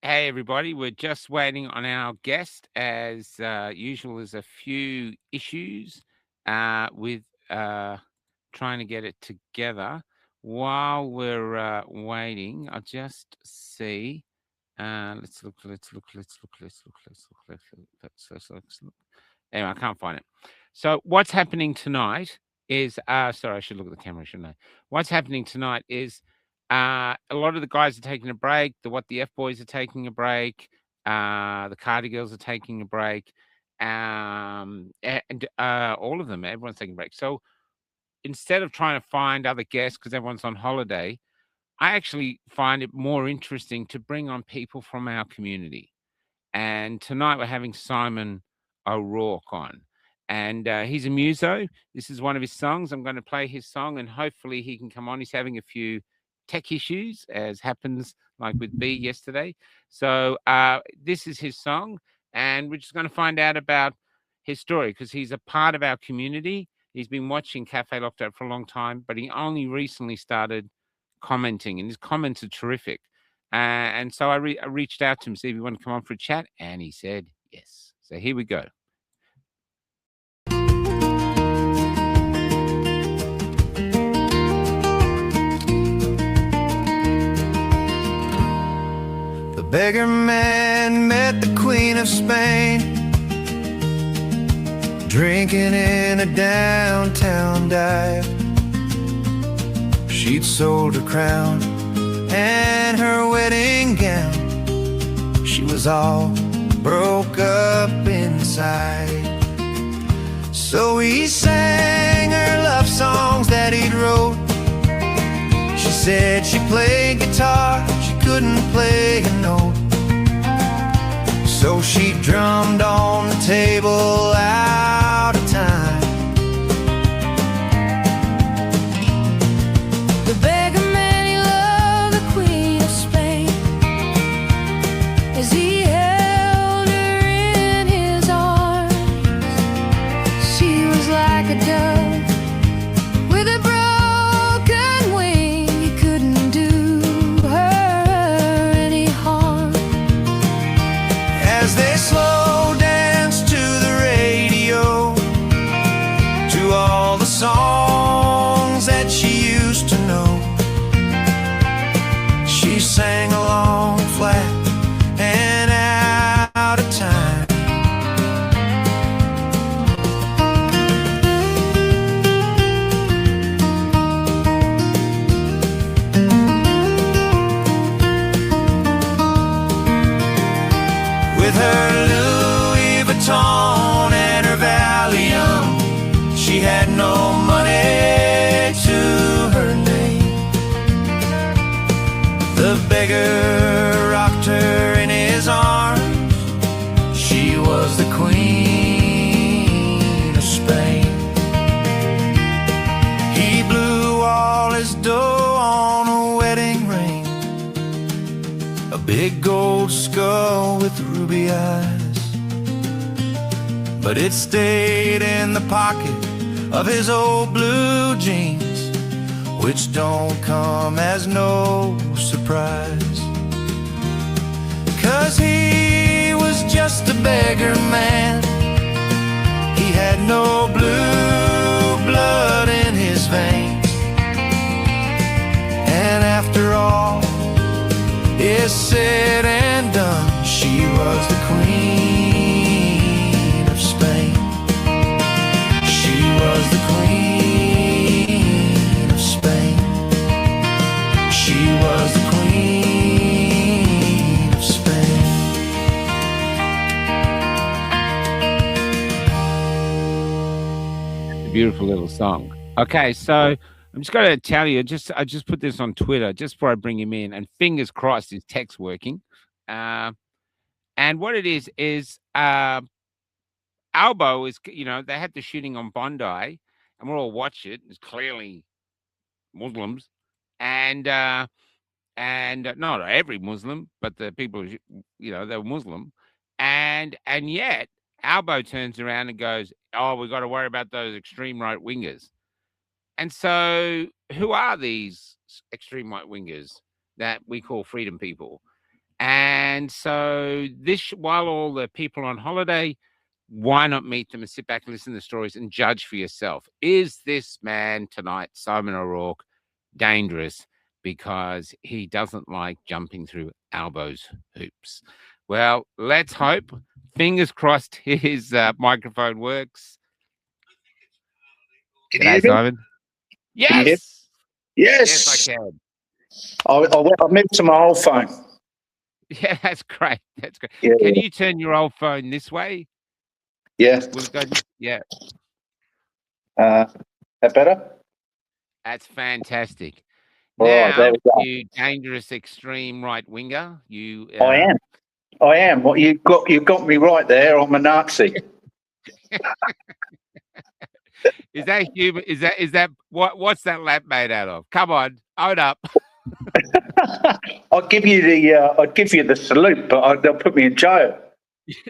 Hey, everybody. We're just waiting on our guest. As usual, there's a few issues with trying to get it together. While we're waiting, I'll just see. Let's look. Anyway, I can't find it. So, what's happening tonight is sorry, I should look at the camera, shouldn't I? What's happening tonight is a lot of the guys are taking a break. The What the F Boys are taking a break. The Cardi Girls are taking a break. And all of them, everyone's taking a break. So instead of trying to find other guests because everyone's on holiday, I actually find it more interesting to bring on people from our community. And tonight we're having Simon O'Rourke on. And he's a muso. This is one of his songs. I'm going to play his song and hopefully he can come on. He's having a few tech issues, as happens like with B yesterday. So this is his song. And we're just going to find out about his story because he's a part of our community. He's been watching Cafe Locked Up for a long time, but he only recently started commenting, and his comments are terrific. And so I reached out to him, see if he wanted to come on for a chat, and he said yes. So here we go. The beggar man met the Queen of Spain, drinking in a downtown dive. She'd sold her crown and her wedding gown. She was all broke up inside. So he sang her love songs that he'd wrote. She said she played guitar, she couldn't play a note. So she drummed on the table out of time. The beggar man, he loved the Queen of Spain as he held her in his arms. She was like a dove with a broken wing. He couldn't do her any harm. As they slow danced to the radio, to all the songs that she used to know, she sang along flat and out of time. With her Louis Vuitton and her Valium, she had no money to her name. The beggar rocked her in his arms. She was the Queen of Spain. He blew all his dough on a wedding ring, a big gold skull with ruby eyes, but it stayed in the pocket of his old blue jeans, which don't come as no surprise. 'Cause he was just a beggar man. He had no blue blood in his veins. And after all is said and done, she was the Queen of Spain. She was the Queen of Spain. She was the Queen of Spain. A beautiful little song. Okay, so I'm just going to tell you, I just put this on Twitter just before I bring him in, and fingers crossed his tech's working. And what it is Albo is, they had the shooting on Bondi, and we'll all watch it. It's clearly Muslims, and not every Muslim, but the people, they were Muslim, and yet Albo turns around and goes, "Oh, we got to worry about those extreme right wingers." And so, who are these extreme right wingers that we call freedom people? And so while all the people are on holiday, why not meet them and sit back and listen to the stories and judge for yourself? Is this man tonight, Simon O'Rourke, dangerous because he doesn't like jumping through Albo's hoops? Well, let's hope. Fingers crossed his microphone works. Can you G'day, hear me? Simon. Can you hear? Yes. Yes. Yes, I can. I moved to my old phone. Yeah, that's great. That's great. Yeah. Can you turn your old phone this way? Yeah. We've got, yeah, That better? that's fantastic. All right, there Now, we go. you dangerous extreme right winger, you. I am. What you got me right there. I'm a Nazi. Is that human? Is that what's that lap made out of? Come on, own up. I'd give you the salute, but they'll put me in jail.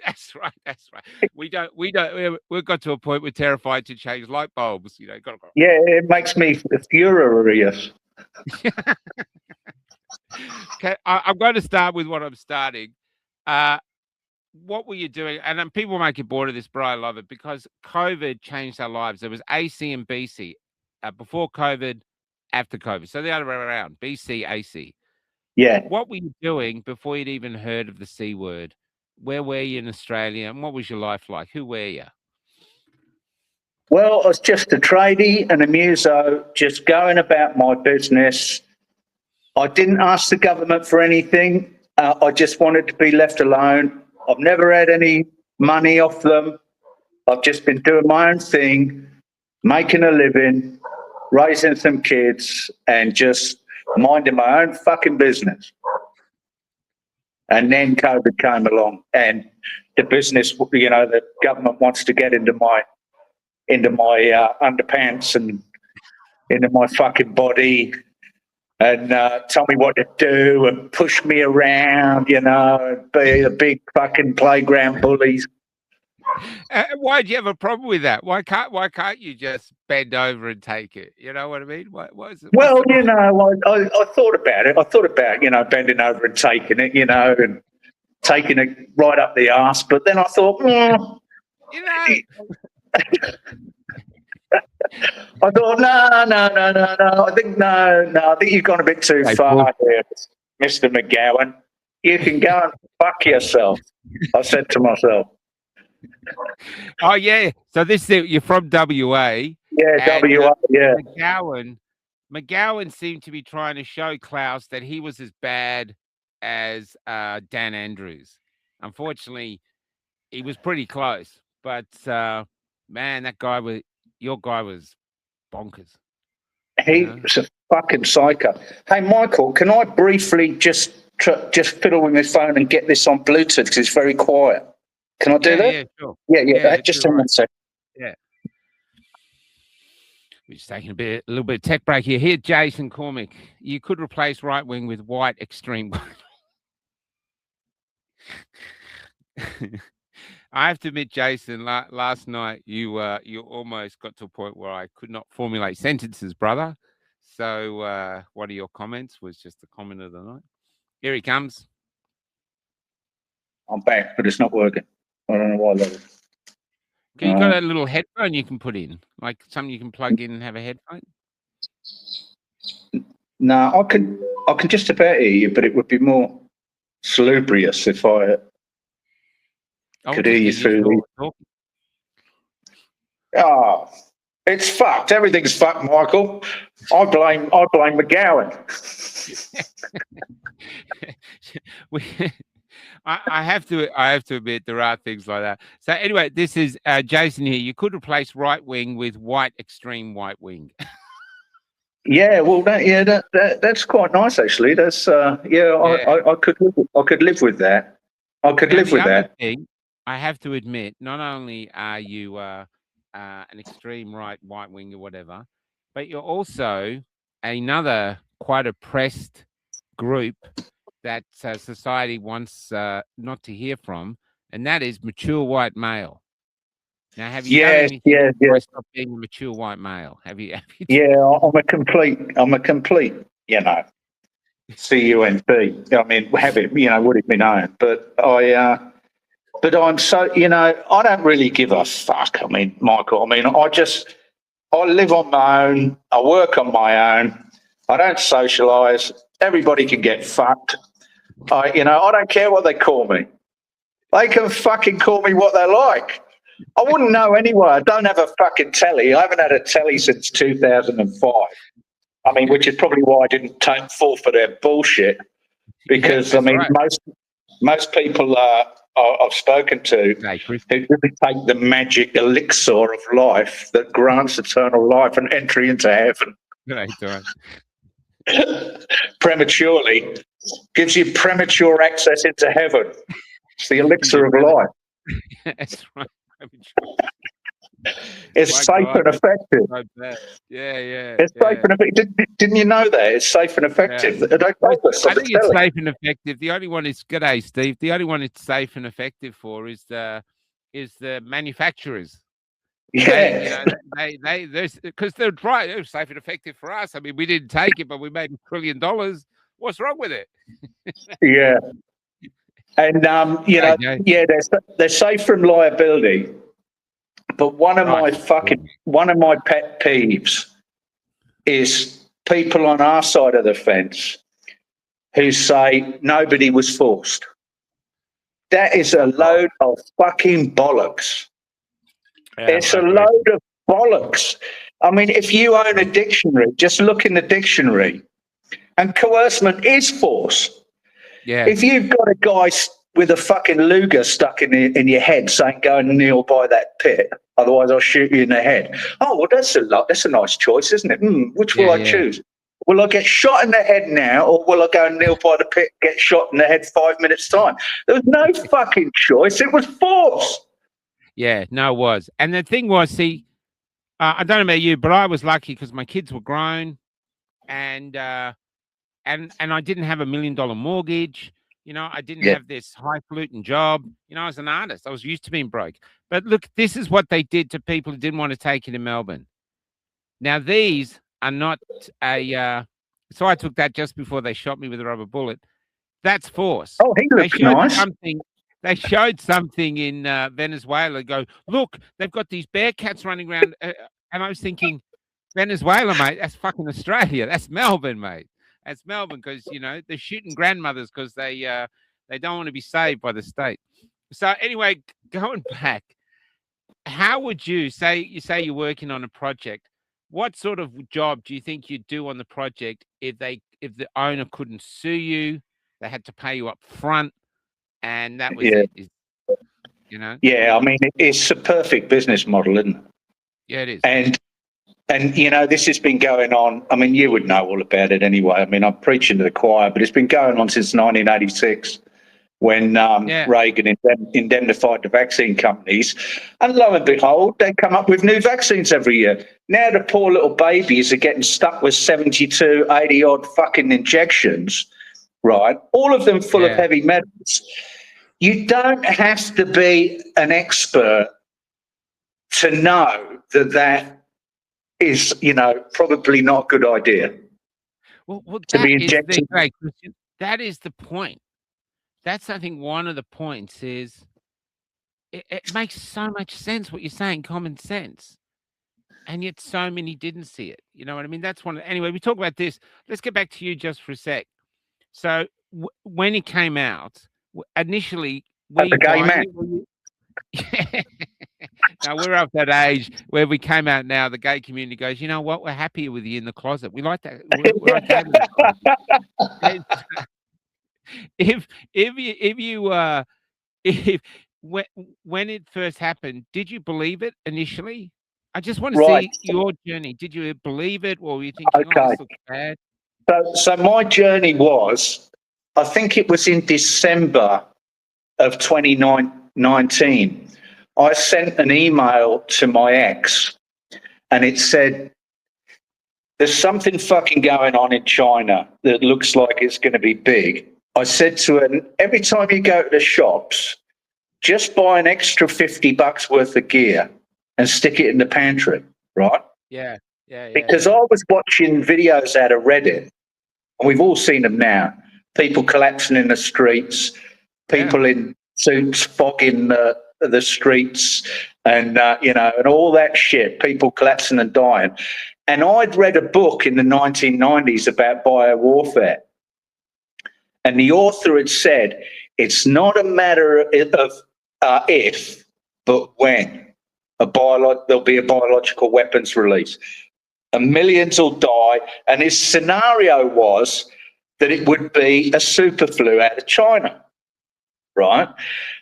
That's right. That's right. We've got to a point we're terrified to change light bulbs. You know, got to go. Yeah, it makes me furious. Okay, I'm going to start with what I'm starting. What were you doing? And then people might get bored of this, but I love it because COVID changed our lives. There was AC and BC before COVID, after COVID. So the other way around, BC, AC. Yeah. What were you doing before you'd even heard of the C word? Where were you in Australia? And what was your life like? Who were you? Well, I was just a tradie and a muso, just going about my business. I didn't ask the government for anything. I just wanted to be left alone. I've never had any money off them. I've just been doing my own thing, making a living, raising some kids, and just minding my own fucking business. And then COVID came along, and the business, you know, the government wants to get into my underpants and into my fucking body, and tell me what to do and push me around, you know, and be a big fucking playground bullies. Why do you have a problem with that? Why can't you just bend over and take it? You know what I mean? What is it? Well, you know, I thought about it. I thought about, you know, bending over and taking it, you know, and taking it right up the arse. But then I thought, you know. I thought, no. I think I think you've gone a bit too far here, Mr. McGowan. You can go and fuck yourself. I said to myself. Oh yeah. So you're from WA. Yeah, WA. Yeah. McGowan seemed to be trying to show Klaus that he was as bad as Dan Andrews. Unfortunately, he was pretty close. But man, your guy was bonkers. He was a fucking psycho. Hey, Michael, can I briefly just fiddle with my phone and get this on Bluetooth because it's very quiet? Can I do that? Yeah, sure. Yeah. Just a minute. Yeah. We're just taking a little bit of tech break here. Here, Jason Cormick. You could replace right wing with white extreme. I have to admit, Jason, last night you almost got to a point where I could not formulate sentences, brother. So one of your comments was just the comment of the night. Here he comes. I'm back, but it's not working. I don't know why that is. You got a little headphone you can put in, like something you can plug in and have a headphone? No, I can just about hear you, but it would be more salubrious if I could hear you through the... Oh, it's fucked. Everything's fucked, Michael. I blame McGowan. I have to admit there are things like that. So anyway, this is Jason here. You could replace right wing with extreme white wing. Yeah, well, that's quite nice actually. That's I could live with that. I could live with that. I have to admit, not only are you an extreme right wing or whatever, but you're also another quite oppressed group that society wants not to hear from, and that is mature white male. Now, have you done anything to stop being a mature white male? Have you? Yeah, I'm a complete, you know. CUNT. I mean, have it, would it be known? But I'm so, I don't really give a fuck. I mean, Michael, I live on my own. I work on my own. I don't socialise. Everybody can get fucked. I don't care what they call me. They can fucking call me what they like. I wouldn't know anyway. I don't have a fucking telly. I haven't had a telly since 2005. I mean, which is probably why I didn't fall for their bullshit. Because, right. most people I've spoken to who really take the magic elixir of life that grants eternal life and entry into heaven. Right. Prematurely gives you premature access into heaven. It's the elixir of life. That's right. It's safe and effective. Yeah. It's safe and effective. Didn't you know that? It's safe and effective. I think it's safe and effective. The only one is, g'day, Steve. The only one it's safe and effective for is the manufacturers. Yeah. Because they're right. They're safe and effective for us. I mean, we didn't take it, but we made $1 trillion. What's wrong with it? Yeah. And they're safe from liability. But one of my pet peeves is people on our side of the fence who say nobody was forced. That is a load of fucking bollocks. It's a load of bollocks. I mean, if you own a dictionary, just look in the dictionary, and coercement is force. Yeah. If you've got a guy with a fucking Luger stuck in your head saying, go and kneel by that pit, otherwise I'll shoot you in the head. Oh, well, that's a nice choice, isn't it? Which will I choose? Will I get shot in the head now, or will I go and kneel by the pit and get shot in the head 5 minutes' time? There was no fucking choice. It was force. Yeah, no, it was. And the thing was, see, I don't know about you, but I was lucky because my kids were grown, and I didn't have $1 million mortgage. I didn't have this highfalutin job. I was an artist. I was used to being broke. But look, this is what they did to people who didn't want to take it in Melbourne. Now, these are not so I took that just before they shot me with a rubber bullet. That's force. Oh, he looked nice. They showed something in Venezuela. Go, look, they've got these bear cats running around. And I was thinking, Venezuela, mate, that's fucking Australia. That's Melbourne, mate. That's Melbourne because, they're shooting grandmothers because they don't want to be saved by the state. So anyway, going back, how would you say you're working on a project? What sort of job do you think you'd do on the project if the owner couldn't sue you, they had to pay you up front, and that was it? Yeah, I mean, it's a perfect business model, isn't it? Yeah, it is. And this has been going on. I mean, you would know all about it anyway. I mean, I'm preaching to the choir, but it's been going on since 1986 when Reagan indemnified the vaccine companies. And lo and behold, they come up with new vaccines every year. Now the poor little babies are getting stuck with 72, 80-odd fucking injections, right? All of them full of heavy metals. You don't have to be an expert to know that is, probably not a good idea. Well, to be injected. That is the point. That's, I think, one of the points is it makes so much sense what you're saying, common sense. And yet so many didn't see it. You know what I mean? That's anyway, we talk about this. Let's get back to you just for a sec. So when it came out, initially, the gay man. Now we're of that age where we came out now, the gay community goes, you know what, we're happier with you in the closet. We like that. We're okay with that. When it first happened, did you believe it initially? I just want to see your journey. Did you believe it, or were you thinking, oh, this looks bad? So my journey was, I think it was in December of 2019. I sent an email to my ex, and it said, there's something fucking going on in China that looks like it's going to be big. I said to her, every time you go to the shops, just buy an extra $50 worth of gear and stick it in the pantry, right? Yeah. Because I was watching videos out of Reddit, And we've all seen them now. People collapsing in the streets, people in suits fogging the streets, and and all that shit. People collapsing and dying. And I'd read a book in the 1990s about biowarfare, and the author had said it's not a matter of if, but when there'll be a biological weapons release, and millions will die. And his scenario was that it would be a super flu out of China, right?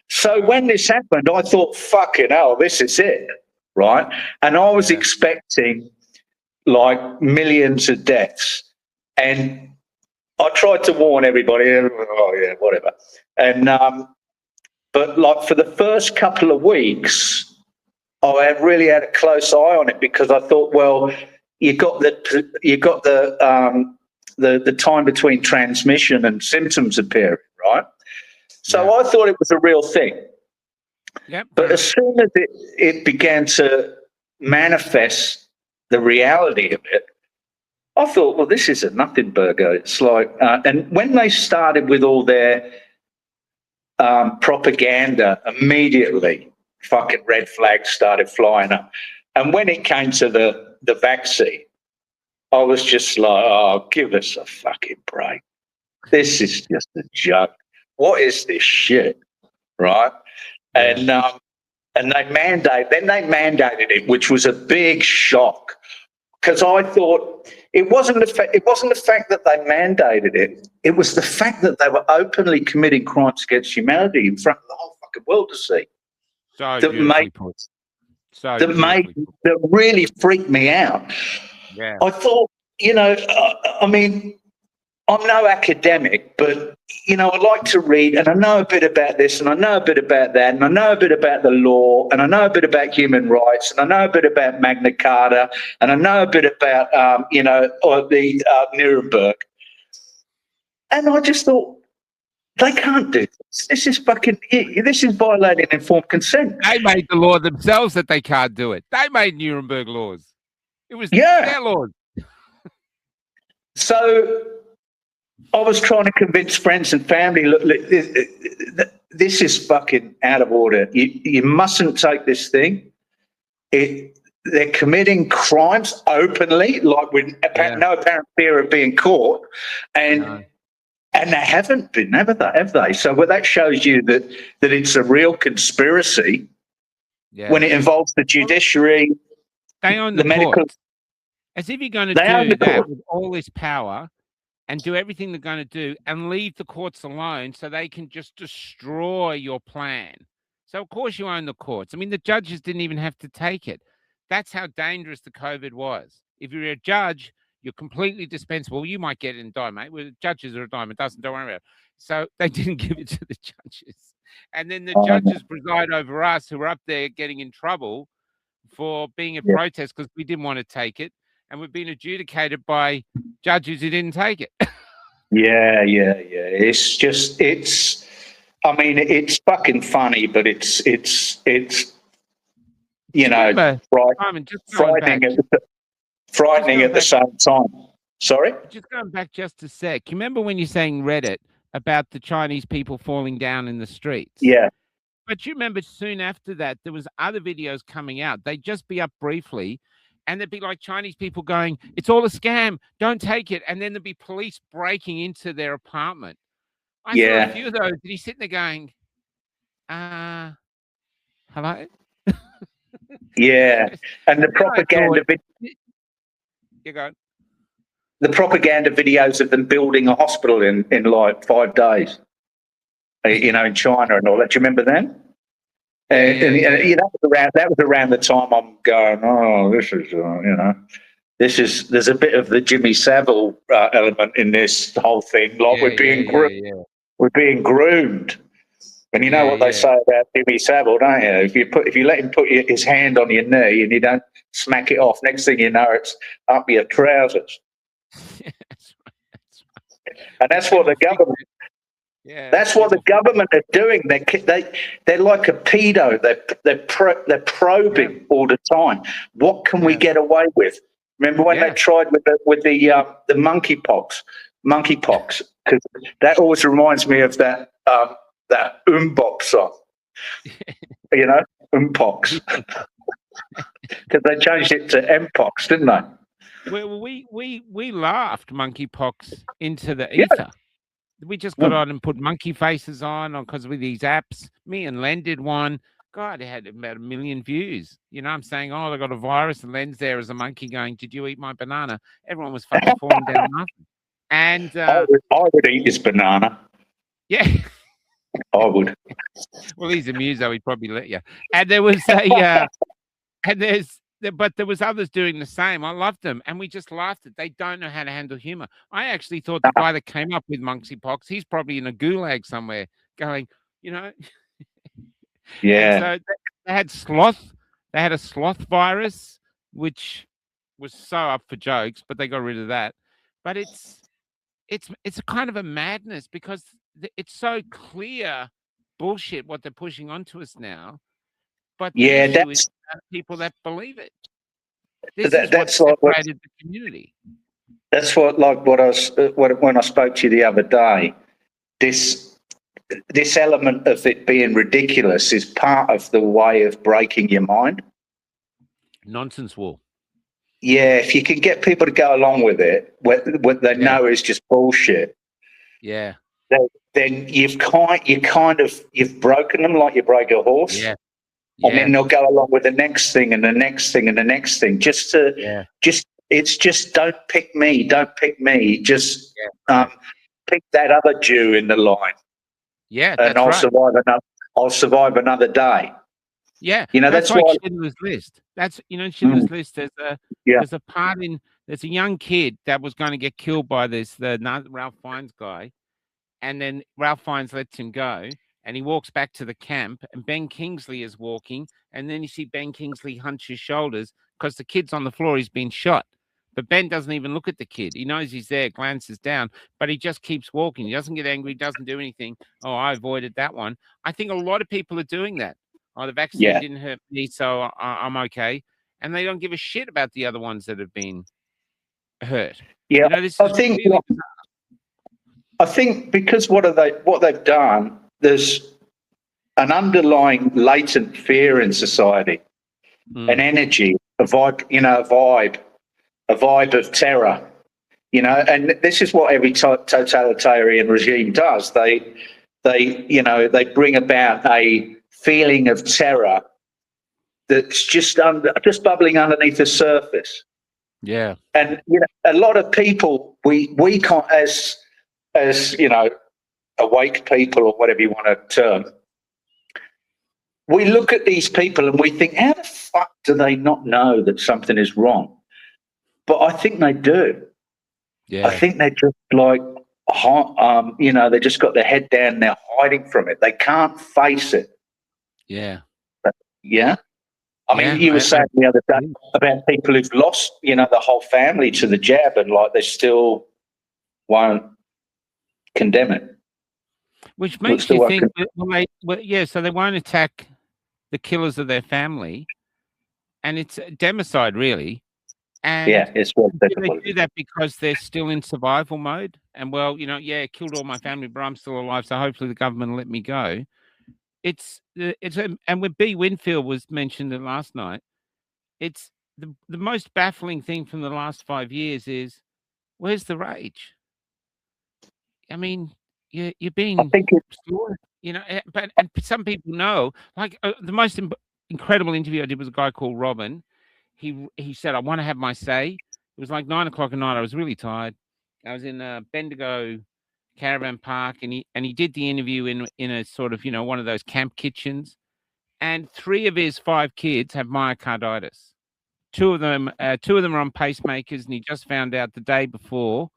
So when this happened, I thought, fucking hell, this is it, right? And I was expecting like millions of deaths. And I tried to warn everybody, oh yeah, whatever. And but like for the first couple of weeks, I really had a close eye on it, because I thought, well, you got the time between transmission and symptoms appearing, right? So I thought it was a real thing. Yep. But as soon as it began to manifest the reality of it, I thought, well, this is a nothing burger. It's like, and when they started with all their propaganda, immediately fucking red flags started flying up. And when it came to the vaccine, I was just like, oh, give us a fucking break. This is just a joke. What is this shit, right? And they mandated it, which was a big shock, because I thought it wasn't the fact that they mandated it. It was the fact that they were openly committing crimes against humanity in front of the whole fucking world to see. That really freaked me out. Yeah. I thought, I mean, I'm no academic, but, I like to read, and I know a bit about this, and I know a bit about that, and I know a bit about the law, and I know a bit about human rights, and I know a bit about Magna Carta, and I know a bit about, the Nuremberg. And I just thought, they can't do this. This is violating informed consent. They made the law themselves that they can't do it. They made Nuremberg laws. It was their laws. So I was trying to convince friends and family, look, this is fucking out of order. You mustn't take this thing. They're committing crimes openly, like with no apparent fear of being caught. And they haven't been, have they? So that shows you that it's a real conspiracy when it involves the judiciary, they own the medical. Courts. As if you're going to do that with all this power and do everything they're going to do and leave the courts alone so they can just destroy your plan. So, of course, you own the courts. I mean, the judges didn't even have to take it. That's how dangerous the COVID was. If you're a judge, you're completely dispensable. You might get it and die, mate. Well, judges are a dime. It doesn't. Don't worry about it. So they didn't give it to the judges. And then the judges preside over us, who are up there getting in trouble for being a protest because we didn't want to take it. And we've been adjudicated by judges who didn't take it. Yeah. It's fucking funny, but it's frightening at the same time. Sorry? Just going back just a sec. You remember when you're saying Reddit about the Chinese people falling down in the streets? Yeah. But you remember soon after that, there was other videos coming out. They'd just be up briefly, and there'd be like Chinese people going, it's all a scam, don't take it. And then there'd be police breaking into their apartment. I saw a few of those, and he's sitting there going, hello? Yeah. And the propaganda the propaganda videos of them building a hospital in like 5 days, in China and all that. Do you remember that? That was around the time I'm going, oh, there's a bit of the Jimmy Savile element in this whole thing. Like we're being groomed. And you know what they say about Jimmy Savile, don't you? If you let him put his hand on your knee and you don't smack it off, next thing you know, it's up your trousers. That's right. And that's what the government. Yeah, that's what the government are doing. They're like a pedo. They're probing all the time. What can we get away with? Remember when they tried with the monkeypox? monkeypox, because that always reminds me of that Umbox song. You know, Umpox, because they changed it to Mpox, didn't they? Well, we laughed monkeypox into the Yeah. ether. We just got Mm. on and put monkey faces on because with these apps. Me and Len did one. God, it had about 1 million views. You know, I'm saying, oh, they got a virus, and Len's there as a monkey going, "Did you eat my banana?" Everyone was fucking falling down laughing. And I would eat this banana. yeah, I would. well, he's a muso. He'd probably let you. And there was but there was others doing the same. I loved them, and we just laughed at. They don't know how to handle humor. I actually thought the guy that came up with monkeypox, he's probably in a gulag somewhere, going, you know. Yeah. And so they had sloth. They had a sloth virus, which was so up for jokes, but they got rid of that. But it's a kind of a madness because it's so clear bullshit what they're pushing onto us now. But the Yeah, issue is people that believe it. This is that's what like separated the community. that's what I was when I spoke to you the other day. This element of it being ridiculous is part of the way of breaking your mind. Nonsense wall. Yeah, if you can get people to go along with it, what they know is just bullshit, Yeah. then you've broken them like you break a horse. Yeah. And then they'll go along with the next thing and the next thing and the next thing. It's just don't pick me. Just pick that other Jew in the line. Yeah, and I'll survive another day. Yeah, you know that's why like Schindler's List. That's Schindler's List. There's a part in there's a young kid that was going to get killed by the Ralph Fiennes guy, and then Ralph Fiennes lets him go. And he walks back to the camp, and Ben Kingsley is walking, and then you see Ben Kingsley hunch his shoulders because the kid's on the floor. He's been shot, but Ben doesn't even look at the kid. He knows he's there, glances down, but he just keeps walking. He doesn't get angry, doesn't do anything. Oh, I avoided that one. I think a lot of people are doing that. Oh, the vaccine didn't hurt me, so I'm okay, and they don't give a shit about the other ones that have been hurt. Yeah, I think because what they've done. There's an underlying latent fear in society, an energy, a vibe of terror, and this is what every totalitarian regime does. They bring about a feeling of terror that's just bubbling underneath the surface. Yeah. And, a lot of people, we can't, as awake people or whatever you want to term, we look at these people and we think, how the fuck do they not know that something is wrong? But I think they do. Yeah. I think they're just like, they just got their head down and they're hiding from it. They can't face it. Yeah. Yeah. I mean, you were saying the other day about people who've lost, the whole family to the jab and like they still won't condemn it. Which makes you think, so they won't attack the killers of their family, and it's democide, really. And it's what they do that because they're still in survival mode. And it killed all my family, but I'm still alive, so hopefully the government will let me go. And when B. Winfield was mentioned last night, it's the most baffling thing from the last 5 years is where's the rage? I mean, you're being, but some people know. Like the most incredible interview I did was a guy called Robin. He said, "I want to have my say." It was like 9 o'clock at night. I was really tired. I was in Bendigo Caravan Park, and he did the interview in a sort of one of those camp kitchens. And 3 of his 5 kids have myocarditis. 2 of them are on pacemakers, and he just found out the day before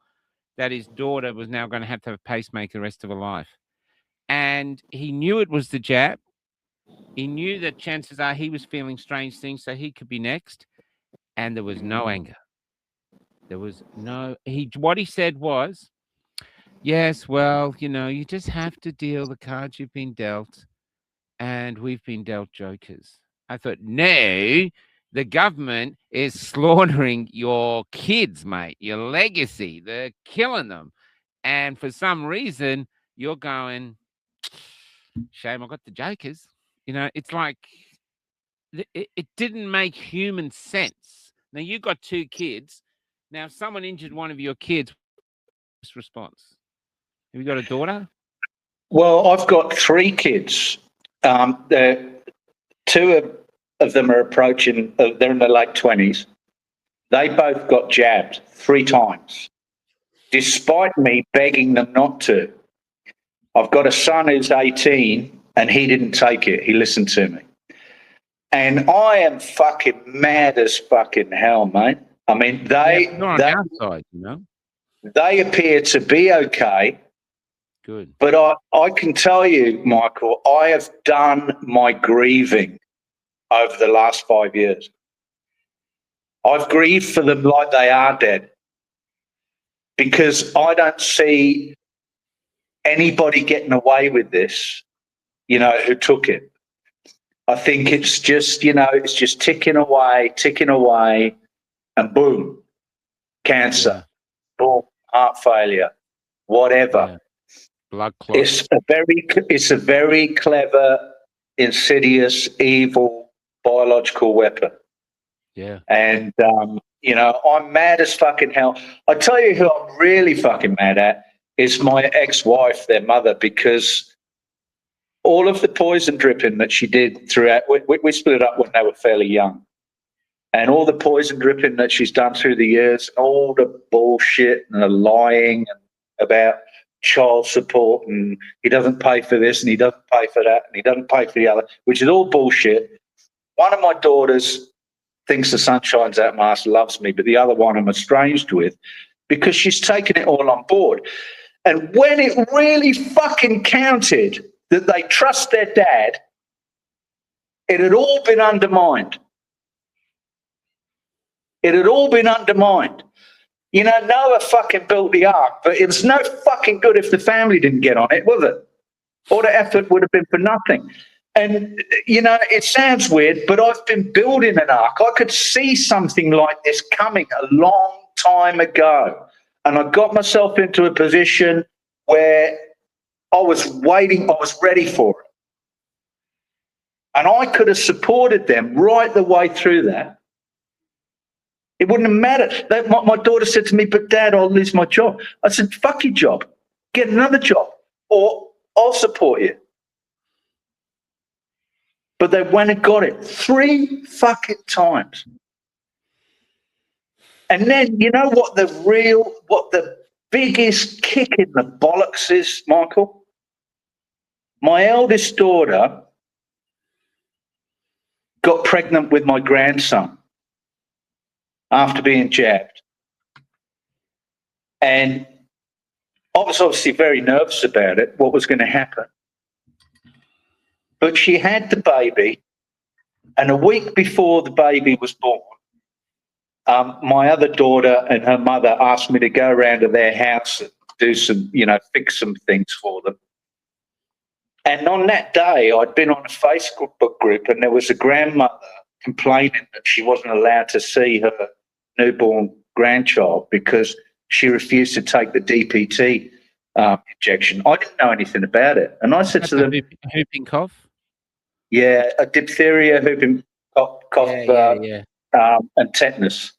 that his daughter was now going to have a pacemaker the rest of her life. And he knew it was the jab. He knew that chances are he was feeling strange things, so he could be next. And there was no anger. There was no, what he said was, yes, well, you just have to deal the cards you've been dealt. And we've been dealt jokers. I thought, no, the government is slaughtering your kids, mate, your legacy. They're killing them. And for some reason, you're going, shame I got the jokers. You know, it's like it didn't make human sense. Now, you got 2 kids. Now, if someone injured one of your kids, what's the response? Have you got a daughter? Well, I've got 3 kids. Two of them are approaching, they're in their late 20s. They both got jabbed 3 times, despite me begging them not to. I've got a son who's 18 and he didn't take it. He listened to me. And I am fucking mad as fucking hell, mate. I mean, Not on the outside, you know? they appear to be okay. Good. But I can tell you, Michael, I have done my grieving over the last 5 years. I've grieved for them like they are dead, because I don't see anybody getting away with this, you know, who took it. I think it's just, you know, it's just ticking away, and boom, cancer, boom, heart failure, whatever. Yeah. Blood clot. It's a very clever, insidious, evil biological weapon. Yeah. And, you know, I'm mad as fucking hell. I tell you who I'm really fucking mad at is my ex-wife, their mother, because all of the poison dripping that she did throughout, we split up when they were fairly young. And all the poison dripping that she's done through the years, all the bullshit and the lying about child support, and he doesn't pay for this and he doesn't pay for that and he doesn't pay for the other, which is all bullshit. One of my daughters thinks the sun shines out my ass, loves me, but the other one I'm estranged with because she's taken it all on board. And when it really fucking counted that they trust their dad, it had all been undermined. It had all been undermined. You know, Noah fucking built the ark, but it was no fucking good if the family didn't get on it, was it? All the effort would have been for nothing. And, you know, it sounds weird, but I've been building an ark. I could see something like this coming a long time ago. And I got myself into a position where I was waiting, I was ready for it. And I could have supported them right the way through that. It wouldn't have mattered. My daughter said to me, but Dad, I'll lose my job. I said, fuck your job. Get another job or I'll support you. But they went and got it 3 fucking times. And then, you know what the biggest kick in the bollocks is, Michael? My eldest daughter got pregnant with my grandson after being jabbed. And I was obviously very nervous about it, what was going to happen. But she had the baby, and a week before the baby was born, my other daughter and her mother asked me to go around to their house and do some, you know, fix some things for them. And on that day, I'd been on a Facebook group, and there was a grandmother complaining that she wasn't allowed to see her newborn grandchild because she refused to take the DPT injection. I didn't know anything about it. And I said to them, whooping cough? Yeah, a diphtheria, whooping cough, and tetanus,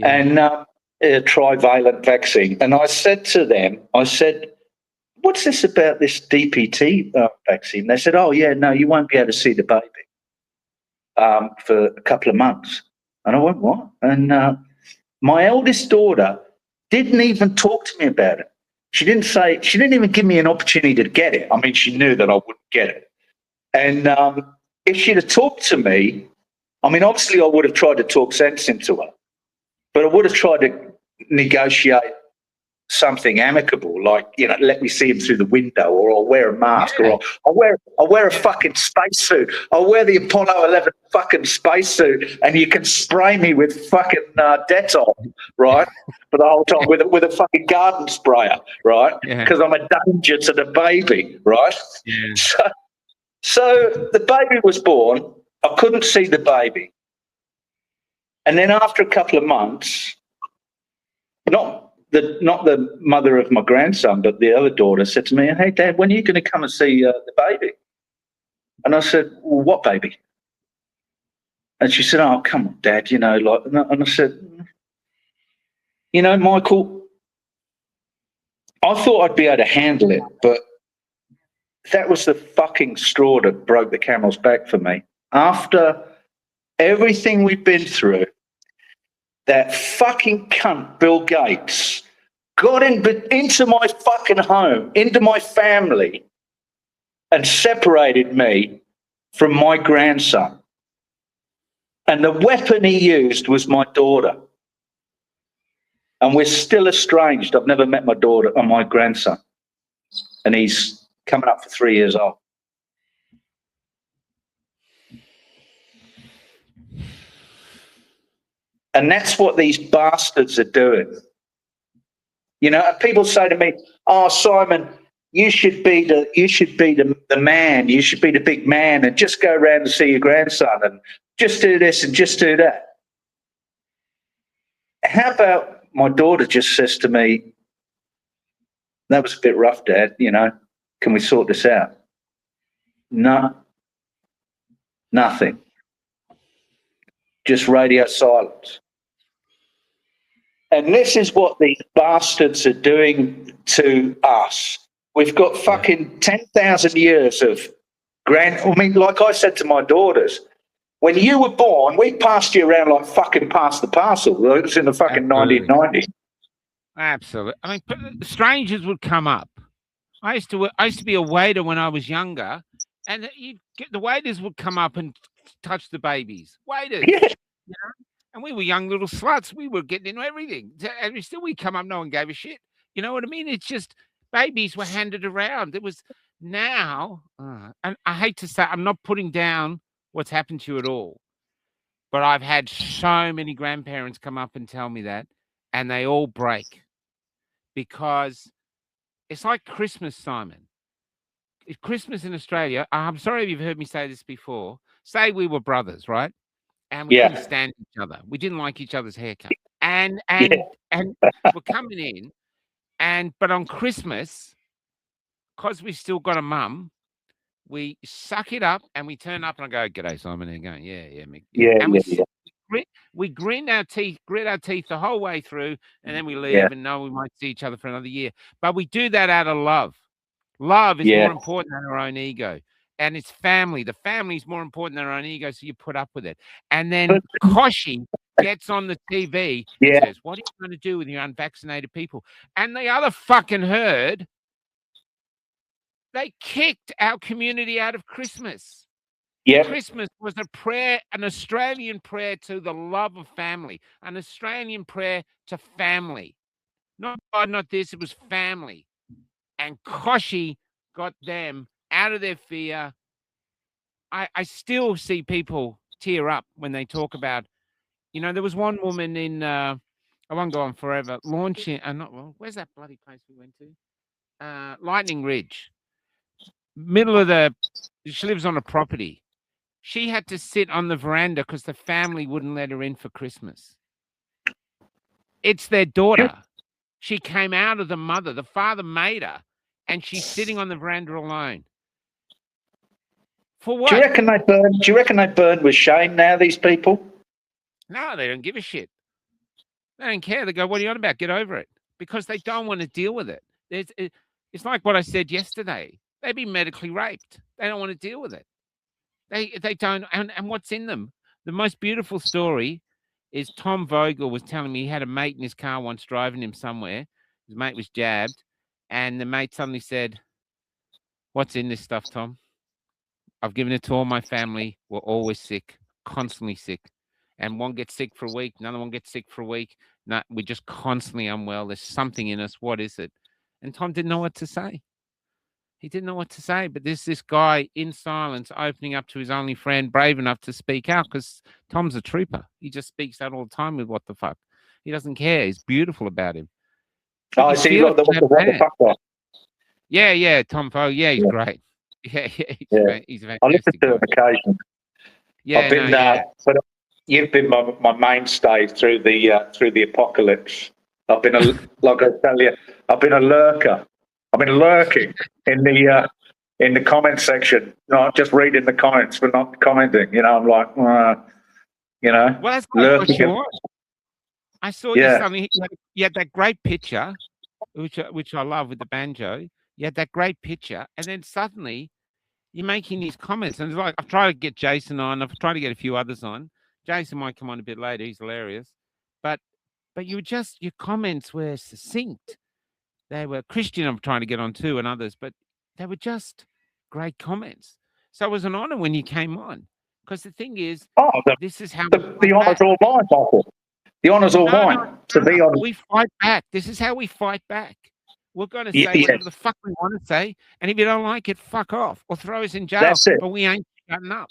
and a trivalent vaccine. And I said to them, what's this about this DPT vaccine? They said, oh, yeah, no, you won't be able to see the baby for a couple of months. And I went, what? And my eldest daughter didn't even talk to me about it. She didn't even give me an opportunity to get it. I mean, she knew that I wouldn't get it. And if she'd have talked to me, I mean, obviously I would have tried to talk sense into her, but I would have tried to negotiate something amicable, like, you know, let me see him through the window, or I'll wear a mask, or I'll wear a fucking spacesuit. I'll wear the Apollo 11 fucking spacesuit, and you can spray me with fucking Dettol, right, for the whole time with a fucking garden sprayer, right, because I'm a danger to the baby, right. Yeah. So the baby was born. I couldn't see the baby, and then after a couple of months, not not the mother of my grandson, but the other daughter said to me, "Hey, Dad, when are you going to come and see the baby?" And I said, "Well, what baby?" And she said, "Oh, come on, Dad, you know, like," and I said, "You know, Michael, I thought I'd be able to handle it, but that was the fucking straw that broke the camel's back for me. After everything we've been through, that fucking cunt, Bill Gates, got into my fucking home, into my family, and separated me from my grandson. And the weapon he used was my daughter. And we're still estranged. I've never met my daughter or my grandson. And he's coming up for 3 years old." And that's what these bastards are doing. You know, and people say to me, "Oh, Simon, you should be the man. You should be the big man and just go around and see your grandson and just do this and just do that." How about my daughter just says to me, "That was a bit rough, Dad, you know, can we sort this out?" No, nothing. Just radio silence. And this is what these bastards are doing to us. We've got fucking 10,000 years of I mean, like I said to my daughters, when you were born, we passed you around like fucking pass the parcel. It was in the fucking 1990s. Absolutely. I mean, strangers would come up. I used to be a waiter when I was younger, and the waiters would come up and touch the babies. Waiters. Yeah. You know? And we were young little sluts. We were getting into everything. And we come up, no one gave a shit. You know what I mean? It's just babies were handed around. It was now, and I hate to say, I'm not putting down what's happened to you at all, but I've had so many grandparents come up and tell me that, and they all break because it's like Christmas, Simon. Christmas in Australia, I'm sorry if you've heard me say this before. Say we were brothers, right? And we couldn't stand each other. We didn't like each other's haircut. And we're coming in, but on Christmas, because we still got a mum, we suck it up and we turn up and I go, "G'day, Simon." And going, "Yeah, Mick." Yeah, and yeah. we grit our teeth the whole way through, and then we leave and know we might see each other for another year. But we do that out of love. Love is more important than our own ego. And it's family. The family is more important than our own ego, so you put up with it. And then Koshi gets on the TV and says, "What are you going to do with your unvaccinated people?" And the other fucking herd, they kicked our community out of Christmas. Yeah. Christmas was a prayer, an Australian prayer to the love of family, an Australian prayer to family. Not God, not this, it was family. And Koshi got them out of their fear. I still see people tear up when they talk about, you know, there was one woman in, I won't go on forever, launching, where's that bloody place we went to? Lightning Ridge. She lives on a property. She had to sit on the veranda because the family wouldn't let her in for Christmas. It's their daughter. She came out of the mother. The father made her, and she's sitting on the veranda alone. For what? Do you reckon they burn with shame now, these people? No, they don't give a shit. They don't care. They go, "What are you on about? Get over it." Because they don't want to deal with it. It's like what I said yesterday. They've been medically raped. They don't want to deal with it. They don't. And what's in them? The most beautiful story is Tom Vogel was telling me he had a mate in his car once driving him somewhere. His mate was jabbed. And the mate suddenly said, "What's in this stuff, Tom? I've given it to all my family. We're always sick, constantly sick. And one gets sick for a week, another one gets sick for a week. No, we're just constantly unwell. There's something in us. What is it?" And Tom didn't know what to say. He didn't know what to say. But there's this guy in silence opening up to his only friend, brave enough to speak out because Tom's a trooper. He just speaks out all the time with what the fuck. He doesn't care. He's beautiful about him. Oh, I see. What the fuck guy. Yeah, Tom Poe. Yeah, he's great. Yeah, he's fantastic. I listen to him occasionally. Yeah, I've been, but you've been my mainstay through the apocalypse. I've been like I tell you, I've been a lurker. I've been lurking in the comment section, not just reading the comments, but not commenting. I'm like, Well, that's what lurking. you want. I saw you Yeah. suddenly. You had that great picture, which I love with the banjo. You had that great picture, and then suddenly you're making these comments, and it's like I've tried to get Jason on. I've tried to get a few others on. Jason might come on a bit later. He's hilarious, but your comments were succinct. They were Christian. I'm trying to get on too, and others, but they were just great comments. So it was an honor when you came on, because the thing is, this is how the honour's all mine, Michael. The honour's all mine. To be honest, we fight back. This is how we fight back. We're going to say whatever the fuck we want to say, and if you don't like it, fuck off or throw us in jail. That's it. But we ain't shutting up.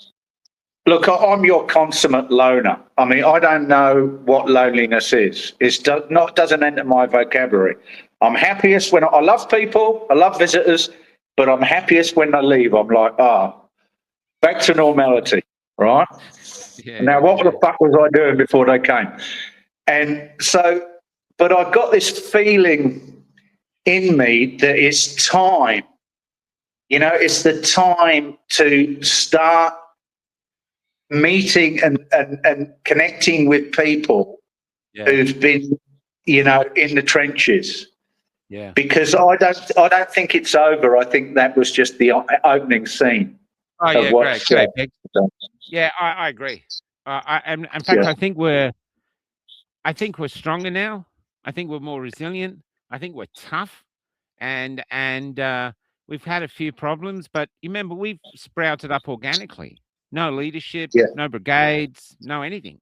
Look, I'm your consummate loner. I mean, I don't know what loneliness is. It doesn't enter my vocabulary. I'm happiest when I love people, I love visitors, but I'm happiest when they leave. I'm like, back to normality, right? Yeah, now, what the fuck was I doing before they came? And so, but I got this feeling in me that it's time. It's the time to start meeting and connecting with people who've been, in the trenches. Yeah. Because I don't think it's over. I think that was just the opening scene. Oh yeah, great. Yeah, I agree. In fact, I think we're stronger now. I think we're more resilient. I think we're tough, and we've had a few problems, but you remember we've sprouted up organically. No leadership, no brigades, no anything.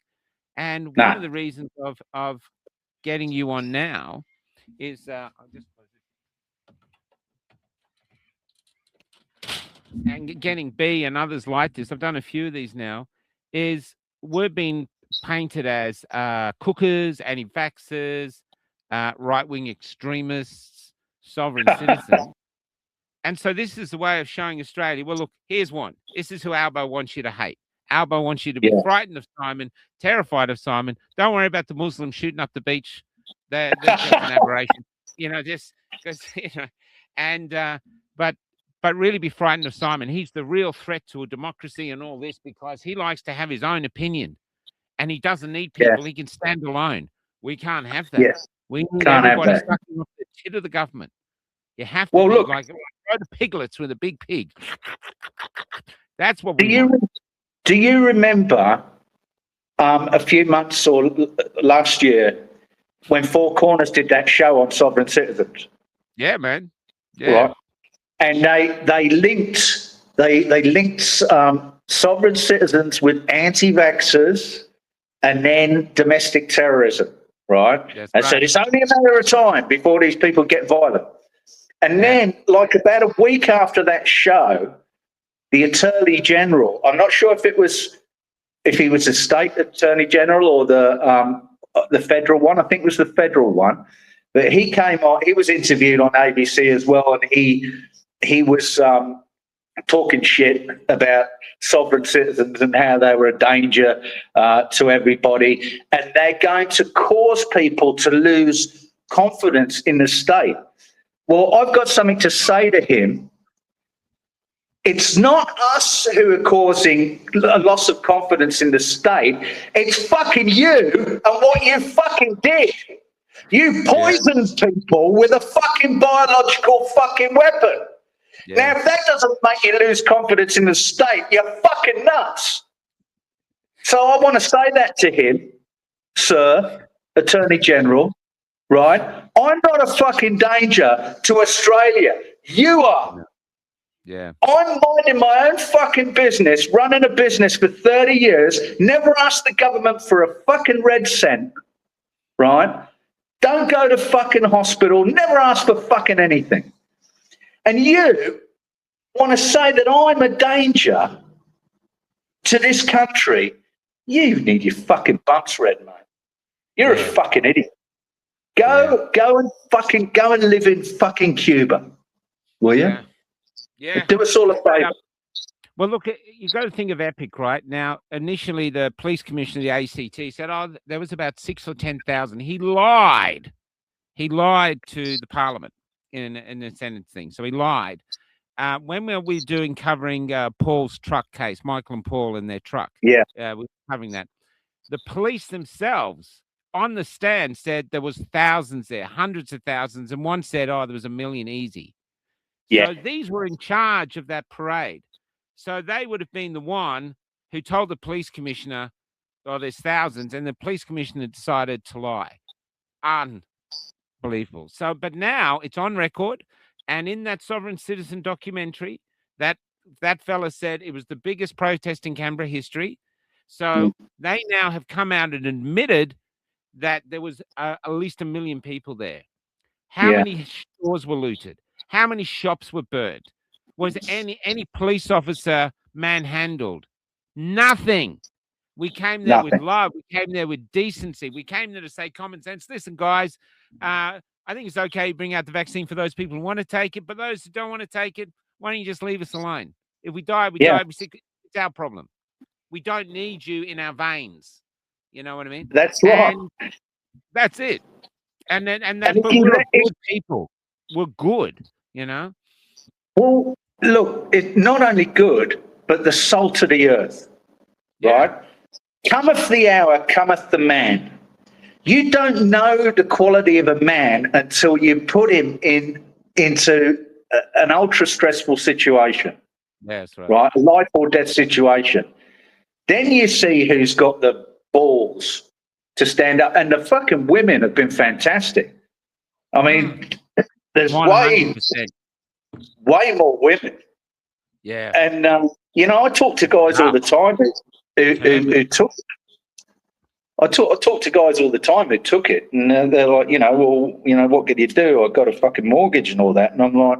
And one of the reasons of getting you on now is I'll just and getting B and others like this. I've done a few of these now. Is we're being painted as cookers, anti-vaxxers, right-wing extremists, sovereign citizens. And so this is the way of showing Australia, well, look, here's one. This is who Albo wants you to hate. Albo wants you to be frightened of Simon, terrified of Simon. Don't worry about the Muslims shooting up the beach. That's an aberration. Just because, and but really be frightened of Simon. He's the real threat to a democracy and all this because he likes to have his own opinion and he doesn't need people. He can stand alone. We can't have that. Yes. We need everybody sucking off the tit of the government. You have to be look, like the piglets with a big pig. That's what Do you remember a few months or last year when Four Corners did that show on sovereign citizens? Yeah, man. Yeah. Right. And they linked sovereign citizens with anti-vaxxers and then domestic terrorism, right? And said it's only a matter of time before these people get violent. And then, like about a week after that show, the Attorney General, I'm not sure if he was the state Attorney General or the federal one. I think it was the federal one. But he came on. He was interviewed on ABC as well, and he was talking shit about sovereign citizens and how they were a danger to everybody, and they're going to cause people to lose confidence in the state. Well, I've got something to say to him. It's not us who are causing a loss of confidence in the state. It's fucking you and what you fucking did. You poisoned people with a fucking biological fucking weapon. Yeah. Now, if that doesn't make you lose confidence in the state, you're fucking nuts. So I want to say that to him, sir, Attorney General, right? I'm not a fucking danger to Australia. You are. Yeah. I'm minding my own fucking business, running a business for 30 years, never asked the government for a fucking red cent, right? Don't go to fucking hospital, never ask for fucking anything. And you want to say that I'm a danger to this country? You need your fucking bumps read, mate. You're a fucking idiot. Go and live in fucking Cuba, will you? Yeah. Do us all a favour. Well, look, you got to think of Epic, right? Now, initially, the police commissioner of the ACT said, there was about 6,000 or 10,000. He lied. He lied to the Parliament in the Senate thing. So he lied. When were we covering Paul's truck case, Michael and Paul in their truck? Yeah. We were covering that. The police themselves on the stand said there was thousands there, hundreds of thousands, and one said, "Oh, there was 1 million easy." Yeah. So these were in charge of that parade. So they would have been the one who told the police commissioner, "Oh, there's thousands," and the police commissioner decided to lie. Unbelievable. So, but now it's on record, and in that Sovereign Citizen documentary, that fella said it was the biggest protest in Canberra history. So they now have come out and admitted that there was at least 1 million people there. How many stores were looted? How many shops were burned? Was any police officer manhandled? Nothing. We came there with love. We came there with decency. We came there to say common sense. Listen, guys, I think it's okay to bring out the vaccine for those people who want to take it, but those who don't want to take it, why don't you just leave us alone? If we die, we die. We're sick. It's our problem. We don't need you in our veins. You know what I mean? That's right. And that's it. And but we're good people. We're good, you know? Well, look, it's not only good, but the salt of the earth, right? Cometh the hour, cometh the man. You don't know the quality of a man until you put him into an ultra stressful situation. That's right. Right? A life or death situation. Then you see who's got the balls to stand up. And the fucking women have been fantastic. I mean, there's 100%. way more women. Yeah. And, I talk to guys all the time who took it. I talk to guys all the time who took it. And they're like, what could you do? I've got a fucking mortgage and all that. And I'm like,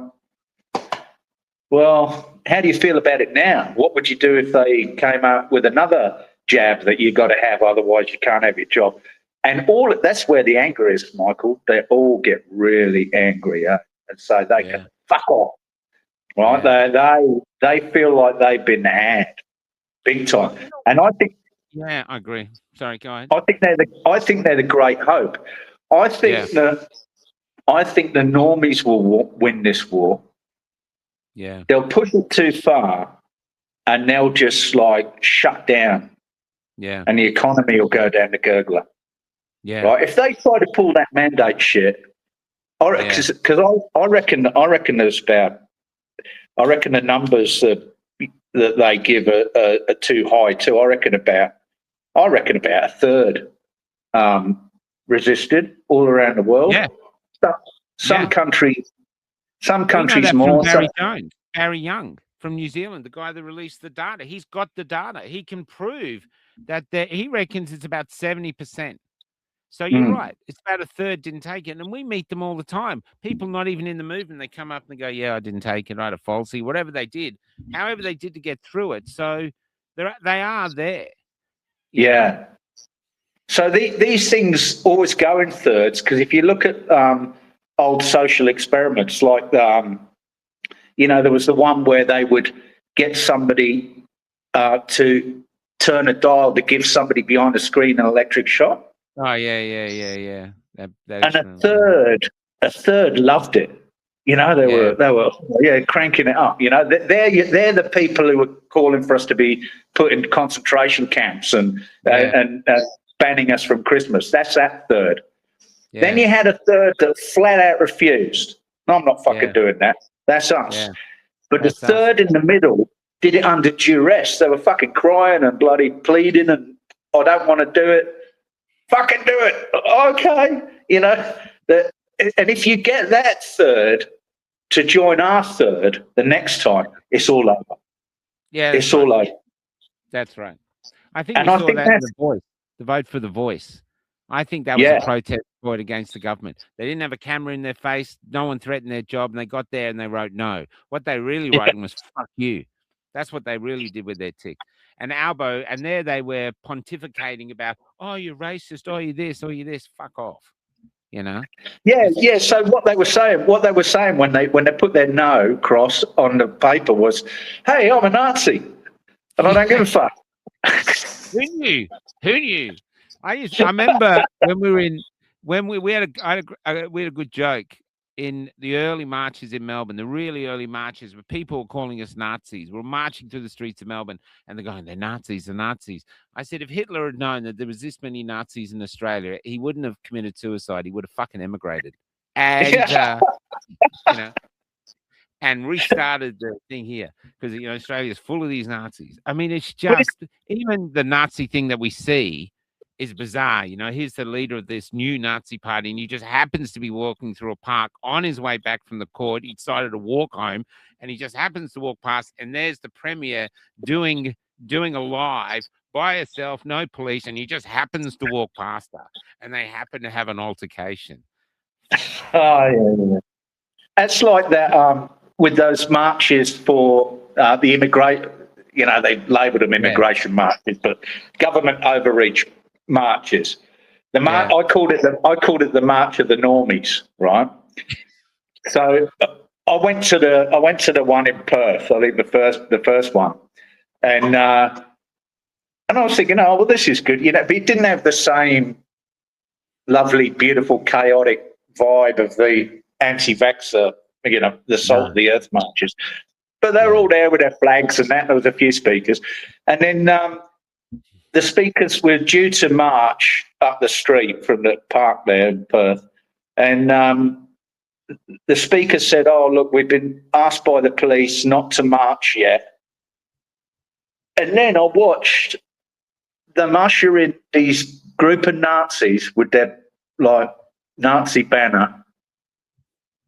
well, how do you feel about it now? What would you do if they came up with another jab that you got to have, otherwise you can't have your job? And that's where the anger is, Michael. They all get really angry, and so they can fuck off, right? Yeah. They feel like they've been had big time, and I think. Yeah, I agree. Sorry, go ahead. I think they're the great hope. I think the normies will win this war. Yeah, they'll push it too far, and they'll just shut down. Yeah, and the economy will go down the gurgler. Yeah, right. If they try to pull that mandate shit, because I reckon there's about, I reckon the numbers that they give are too high too. I reckon about a third resisted all around the world. Yeah, some countries more. Barry Young from New Zealand, the guy that released the data, he's got the data. He can prove that he reckons it's about 70%. So you're right. It's about a third didn't take it. And we meet them all the time. People not even in the movement, they come up and they go, yeah, I didn't take it. I had a falsie, whatever they did, however they did to get through it. So they are there. Yeah. Know? So these things always go in thirds, because if you look at old social experiments, like, there was the one where they would get somebody to turn a dial to give somebody behind the screen an electric shock. Oh yeah. And a third loved it. They were cranking it up. They're the people who were calling for us to be put in concentration camps and banning us from Christmas. That's that third. Yeah. Then you had a third that flat out refused. No, I'm not fucking doing that. That's us. Yeah. But the third in the middle did it under duress. They were fucking crying and bloody pleading, and I don't want to do it. Fucking do it. Okay. And if you get that third to join our third the next time, it's all over. Yeah. It's all over. That's right. I think we saw that in The Voice, the vote for The Voice. I think that was a protest vote against the government. They didn't have a camera in their face. No one threatened their job, and they got there and they wrote no. What they really wrote was fuck you. That's what they really did with their tick. And Albo, and there they were pontificating about, oh, you're racist, oh, you're this, fuck off. Yeah. So what they were saying when they put their no cross on the paper was, hey, I'm a Nazi, and I don't give a fuck. Who knew? I remember when we were in when we had we had a good joke in the early marches in Melbourne, the really early marches, where people were calling us Nazis. We're marching through the streets of Melbourne, and they're going, "They're Nazis, the Nazis." I said, if Hitler had known that there was this many Nazis in Australia, he wouldn't have committed suicide. He would have fucking emigrated, and you know, and restarted the thing here, because Australia's full of these Nazis. I mean, it's just even the Nazi thing that we see is bizarre. Here's the leader of this new Nazi party, and he just happens to be walking through a park on his way back from the court. He decided to walk home, and he just happens to walk past, and there's the premier doing a live by herself, no police, and he just happens to walk past her, and they happen to have an altercation. Yeah. It's like that with those marches for the immigrant. They labelled them immigration marches, but government overreach marches. I called it the March of the Normies, right? So I went to the one in Perth. I think the first one, and I was thinking, oh well, this is good, but it didn't have the same lovely, beautiful, chaotic vibe of the anti-vaxxer, the salt of the earth marches. But they were all there with their flags and that. There was a few speakers, and then the speakers were due to march up the street from the park there in Perth, and the speaker said, "Oh, look, we've been asked by the police not to march yet." And then I watched them usher in these group of Nazis with their Nazi banner,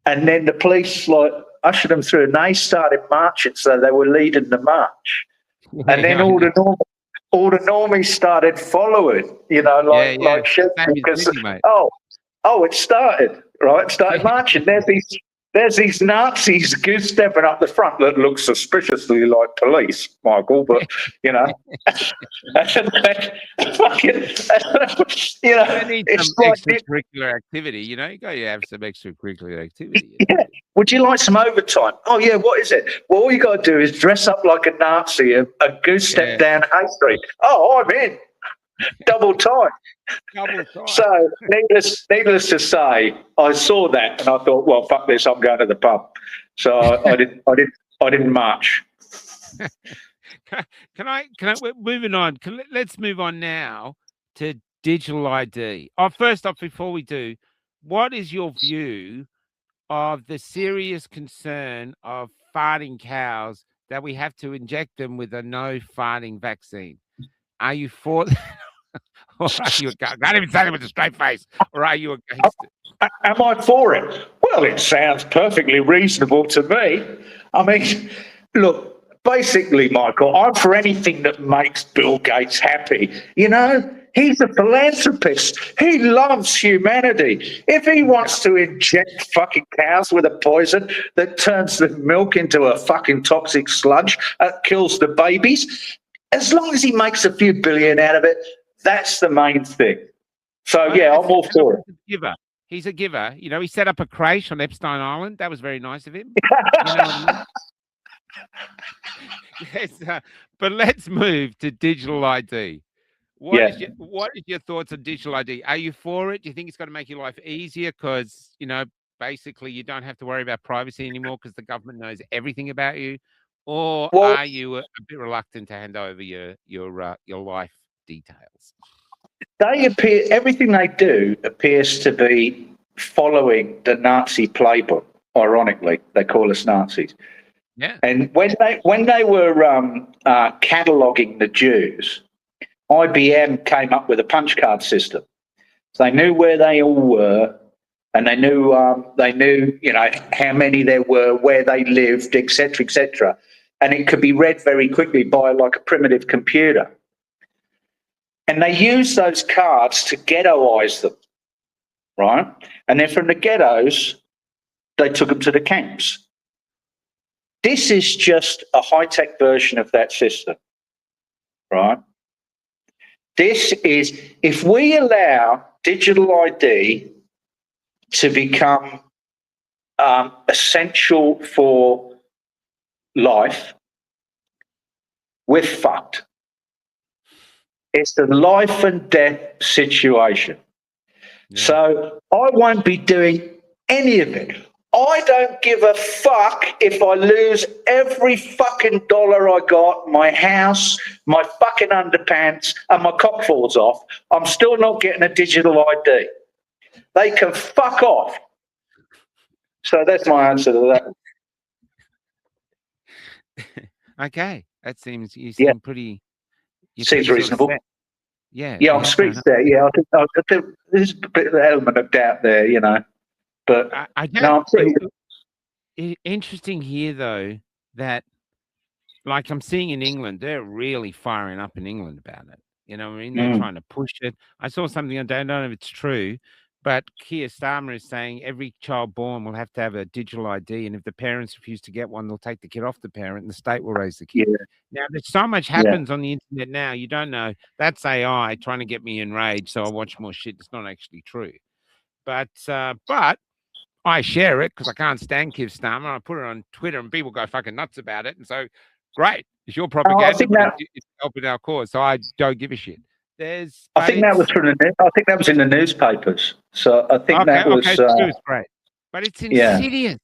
and then the police ushered them through, and they started marching, so they were leading the march, and then all the normies started following, like shit, because it started right, started marching. There's these Nazis goose-stepping up the front that look suspiciously like police, Michael, but, it's like extracurricular activity, you got to have some extracurricular activity. Yeah. Would you like some overtime? Oh, yeah, what is it? Well, all you got to do is dress up like a Nazi, a goose-step down Hay Street. Oh, I'm in. Double time. So, needless to say, I saw that and I thought, well, fuck this, I'm going to the pub. So I didn't march. We're moving on. Let's move on now to digital ID. First off, before we do, what is your view of the serious concern of farting cows that we have to inject them with a no farting vaccine? Are you for that? Or are you I can't even say it with a straight face. Or are you against it? Am I for it? Well, it sounds perfectly reasonable to me. I mean, look, basically, Michael, I'm for anything that makes Bill Gates happy. He's a philanthropist. He loves humanity. If he wants to inject fucking cows with a poison that turns the milk into a fucking toxic sludge that kills the babies, as long as he makes a few billion out of it, that's the main thing. So, yeah, I'm all for it. He's a giver. He set up a creche on Epstein Island. That was very nice of him. Yes, but let's move to digital ID. What is your thoughts on digital ID? Are you for it? Do you think it's going to make your life easier because, basically you don't have to worry about privacy anymore because the government knows everything about you? Or are you a bit reluctant to hand over your life details? Everything they do appears to be following the Nazi playbook. Ironically, they call us Nazis. Yeah. And when they were cataloguing the Jews, IBM came up with a punch card system. So they knew where they all were, and they knew how many there were, where they lived, etc., etc. And it could be read very quickly by like a primitive computer. And they used those cards to ghettoise them, right? And then from the ghettos, they took them to the camps. This is just a high-tech version of that system, right? This is, if we allow digital ID to become essential for life, we're fucked. It's a life and death situation. Yeah. So I won't be doing any of it. I don't give a fuck if I lose every fucking dollar I got, my house, my fucking underpants, and my cock falls off. I'm still not getting a digital ID. They can fuck off. So that's my answer to that. Okay, that seems you Yeah. seem pretty. You're Seems pretty sort of reasonable. set. Yeah. Yeah, I'm fair street enough. set. Yeah, I think there's a bit of an element of doubt there, you know. But I no, don't. I'm pretty. Interesting here though that like I'm seeing in England, they're really firing up in England about it. You know what I mean? They're trying to push it. I saw something, I don't know if it's true, but Keir Starmer is saying every child born will have to have a digital ID, and if the parents refuse to get one, they'll take the kid off the parent, and the state will raise the kid. Yeah, Now, there's so much happens on the internet now. You don't know. That's AI trying to get me enraged, so I watch more shit. It's not actually true, but I share it because I can't stand Keir Starmer. I put it on Twitter, and people go fucking nuts about it, and so. Great, it's your propaganda, think but that- it's helping our cause. So I don't give a shit. I think that was from the. I think that was in the newspapers. So I think that was. Okay, so it's great, but it's Yeah. insidious.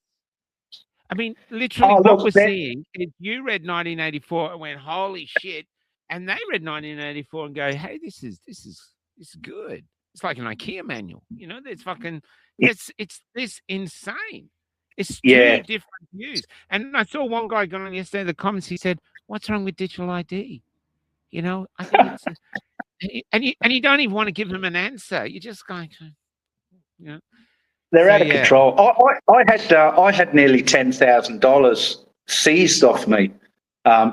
I mean, literally, Oh, what look, we're that- seeing is you read 1984 and went, "Holy shit," and they read 1984 and go, "Hey, this is good." It's like an IKEA manual, you know. There's fucking it's this insane. It's two Yeah. different views. And I saw one guy going on yesterday in the comments. He said, "What's wrong with digital ID?" You know, I think it's and you don't even want to give them an answer. You're just going, you know. They're So, out of yeah. control. I had nearly $10,000 seized off me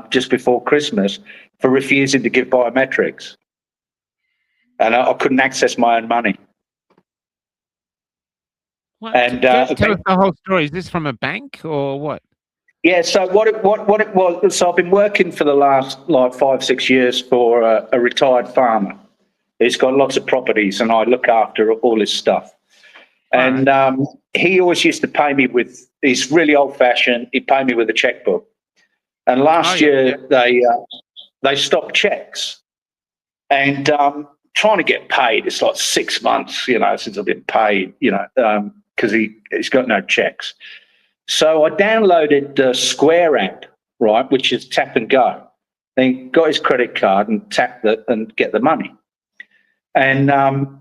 just before Christmas for refusing to give biometrics, and I couldn't access my own money. Well, And, tell us the whole story. Is this from a bank or what? Yeah. So what it was. So I've been working for the last like 5-6 years for a retired farmer. He's got lots of properties, and I look after all his stuff. And he always used to pay me with. He's really old-fashioned. He paid me with a checkbook. And last year they stopped checks, and trying to get paid. It's like 6 months, you know, since I've been paid. You know, because he's got no checks. So I downloaded the Square app, right, which is tap and go. Then got his credit card and tapped it and get the money. And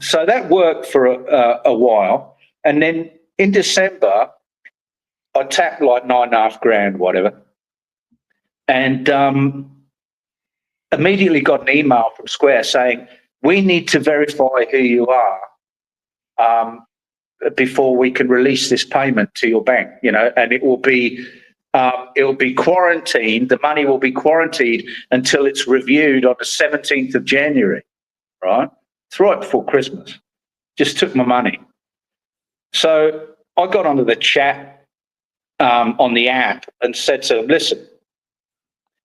so that worked for a while. And then in December, I tapped like $9,500, whatever. And immediately got an email from Square saying, we need to verify who you are before we can release this payment to your bank, you know, and it will be quarantined. The money will be quarantined until it's reviewed on the 17th of January, right? It's right before Christmas. Just took my money. So I got onto the chat on the app and said to them, listen,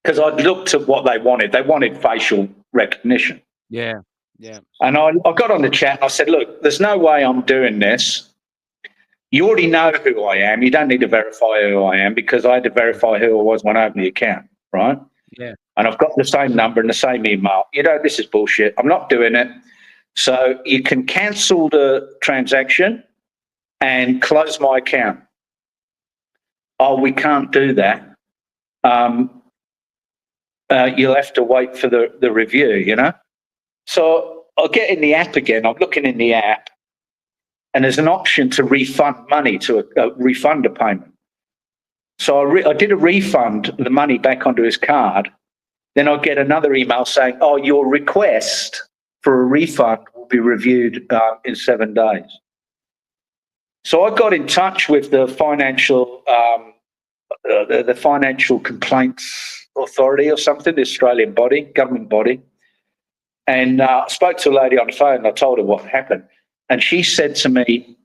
because I looked at what they wanted. They wanted facial recognition. Yeah. Yeah. And I got on the chat and I said, look, there's no way I'm doing this. You already know who I am. You don't need to verify who I am because I had to verify who I was when I opened the account, right? Yeah. And I've got the same number and the same email. You know, this is bullshit. I'm not doing it. So you can cancel the transaction and close my account. Oh, we can't do that. You'll have to wait for the review, you know? So I'll get in the app again. I'm looking in the app, and there's an option to refund money, to refund a payment. So I did a refund, the money back onto his card. Then I'll get another email saying, oh, your request for a refund will be reviewed in 7 days. So I got in touch with the financial complaints authority or something, the Australian body, government body. And I spoke to a lady on the phone and I told her what happened. And she said to me,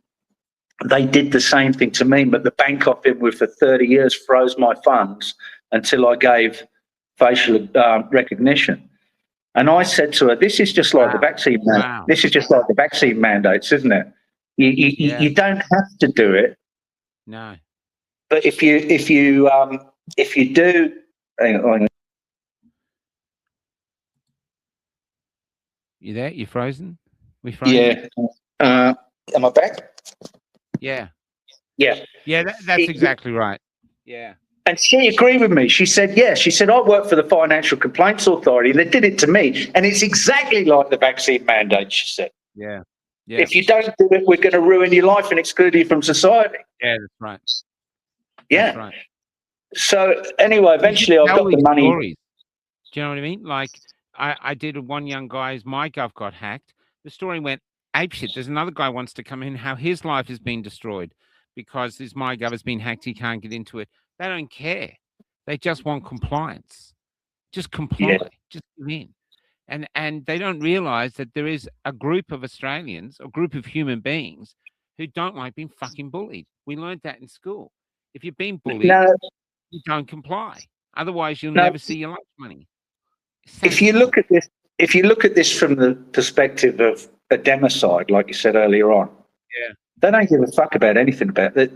they did the same thing to me, but the bank I've been with for 30 years froze my funds until I gave facial recognition. And I said to her, this is just like the vaccine. This is just like the vaccine mandates, isn't it? You don't have to do it. No. But if you do, hang on. You there? You frozen? We frozen? Yeah. Am I back? Yeah. Yeah. Yeah, that's It- exactly right. Yeah. And she agreed with me. She said, yeah, she said, I work for the Financial Complaints Authority. They did it to me. And it's exactly like the vaccine mandate, she said. Yeah. Yeah. If you don't do it, we're going to ruin your life and exclude you from society. Yeah, that's right. Yeah. That's right. So anyway, eventually I Tell got the these money. stories. Do you know what I mean? Like I did one young guy's MyGov got hacked. The story went apeshit. There's another guy wants to come in, how his life has been destroyed because his MyGov has been hacked. He can't get into it. They don't care. They just want compliance. Just comply. Yeah. Just give in. And they don't realize that there is a group of Australians, a group of human beings who don't like being fucking bullied. We learned that in school. If you're being bullied, No, you don't comply. Otherwise, you'll No. never see your lunch money. if you look at this from the perspective of a democide, like you said earlier on, Yeah. they don't give a fuck about anything about it.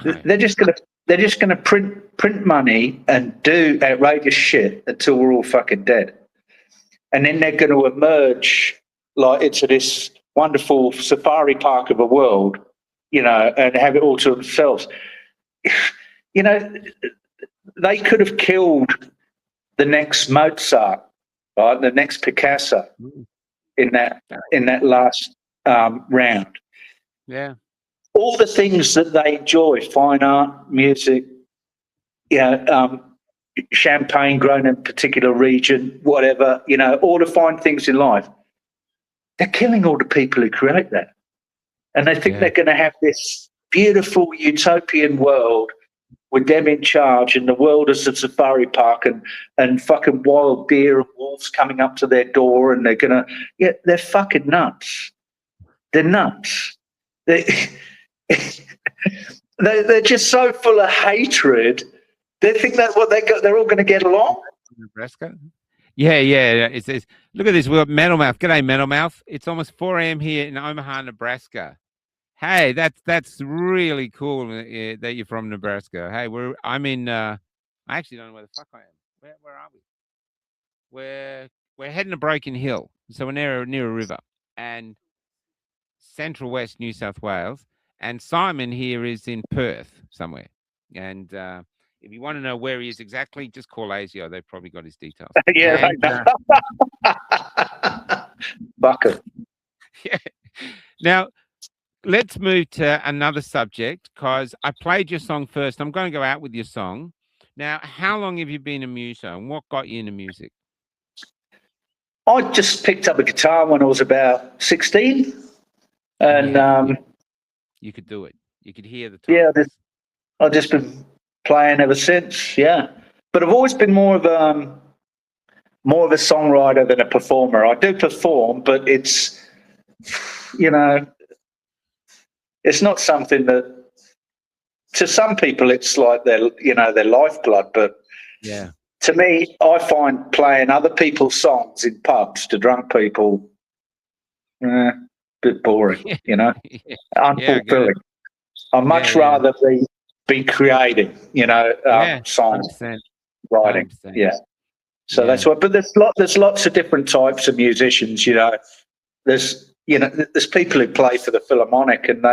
No. They're just gonna print money and do outrageous shit until we're all fucking dead, and then they're going to emerge like into this wonderful safari park of a world, you know, and have it all to themselves. You know, they could have killed the next Mozart, right? The next Picasso in that last round. Yeah. All the things that they enjoy, fine art, music, you know, champagne grown in a particular region, whatever, you know, all the fine things in life, they're killing all the people who create that. And they think Yeah. they're going to have this beautiful utopian world with them in charge, and the world is a safari park, and fucking wild deer and wolves coming up to their door, and they're gonna, yeah, they're fucking nuts. They're nuts. They're just so full of hatred. They think that what they're all going to get along. Nebraska. Yeah, yeah. It's look at this. We've got Metal Mouth. G'day, Metal Mouth. It's almost 4 a.m. here in Omaha, Nebraska. Hey, that's really cool that you're from Nebraska. Hey, I'm in. I actually don't know where the fuck I am. Where are we? We're heading to Broken Hill, so we're near a river, and central west New South Wales. And Simon here is in Perth somewhere. And if you want to know where he is exactly, just call ASIO. They've probably got his details. Yeah, And, bucket. yeah. Now, let's move to another subject because I played your song first. I'm going to go out with your song. Now, how long have you been a muso and what got you into music? I just picked up a guitar when I was about 16, and You could do it. You could hear the yeah, tones. I've just been playing ever since. Yeah, but I've always been more of a songwriter than a performer. I do perform, but it's, you know, it's not something that, to some people it's like their lifeblood, but Yeah. to me, I find playing other people's songs in pubs to drunk people a bit boring, you know, Yeah, unfulfilling. I'd much rather be creating, you know, songs, 100%. writing. 100%. Yeah. So Yeah. that's what. But there's lots of different types of musicians. You know, there's people who play for the Philharmonic and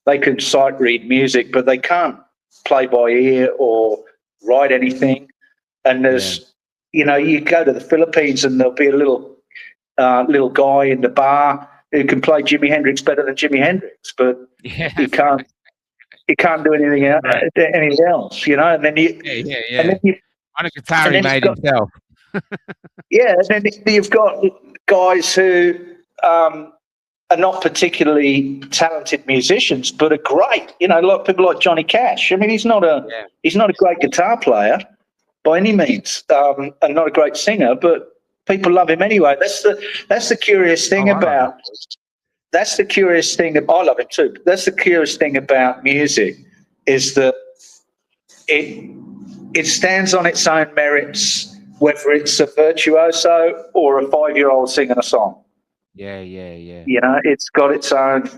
they can sight read music, but they can't play by ear or write anything. And there's, you know, you go to the Philippines and there'll be a little guy in the bar who can play Jimi Hendrix better than Jimi Hendrix, but Yeah. he can't do anything else, you know. And then you, Yeah. and then you, On a guitar and he then made you've himself. yeah, and then you've got guys who are not particularly talented musicians, but are great. You know, a lot of people like Johnny Cash. I mean, he's not a great guitar player by any means, and not a great singer, but people love him anyway. That's the curious thing about. That's the curious thing. I love him too. But that's the curious thing about music, is that it stands on its own merits, whether it's a virtuoso or a 5-year-old singing a song. Yeah. You know, it's got its own.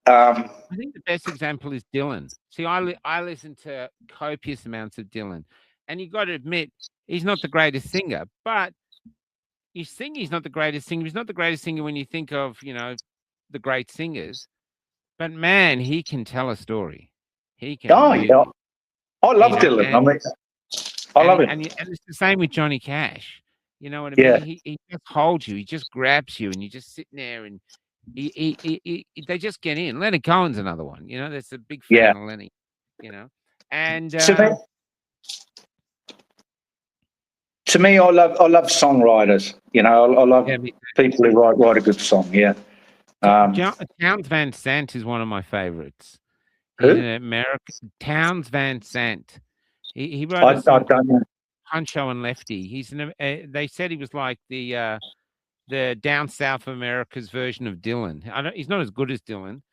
I think the best example is Dylan. See, I listen to copious amounts of Dylan, and you got to admit he's not the greatest singer, but you think he's not the greatest singer. He's not the greatest singer when you think of, you know, the great singers. But man, he can tell a story. He can Oh, really, yeah. I love you know, Dylan. I and mean, I love him. and it's the same with Johnny Cash. You know what I Yeah. mean? He just holds you. He just grabs you, and you're just sitting there, and they just get in. Leonard Cohen's another one. You know, that's a big Yeah. fan of Lenny. You know, and To me, I love songwriters. You know, I love yeah, me too. people who write a good song. Yeah. Towns Van Sant is one of my favorites. Who? He's an American. Towns Van Sant. He wrote I a song don't know. Pancho and Lefty. He's they said he was like the down south America's version of Dylan. He's not as good as Dylan,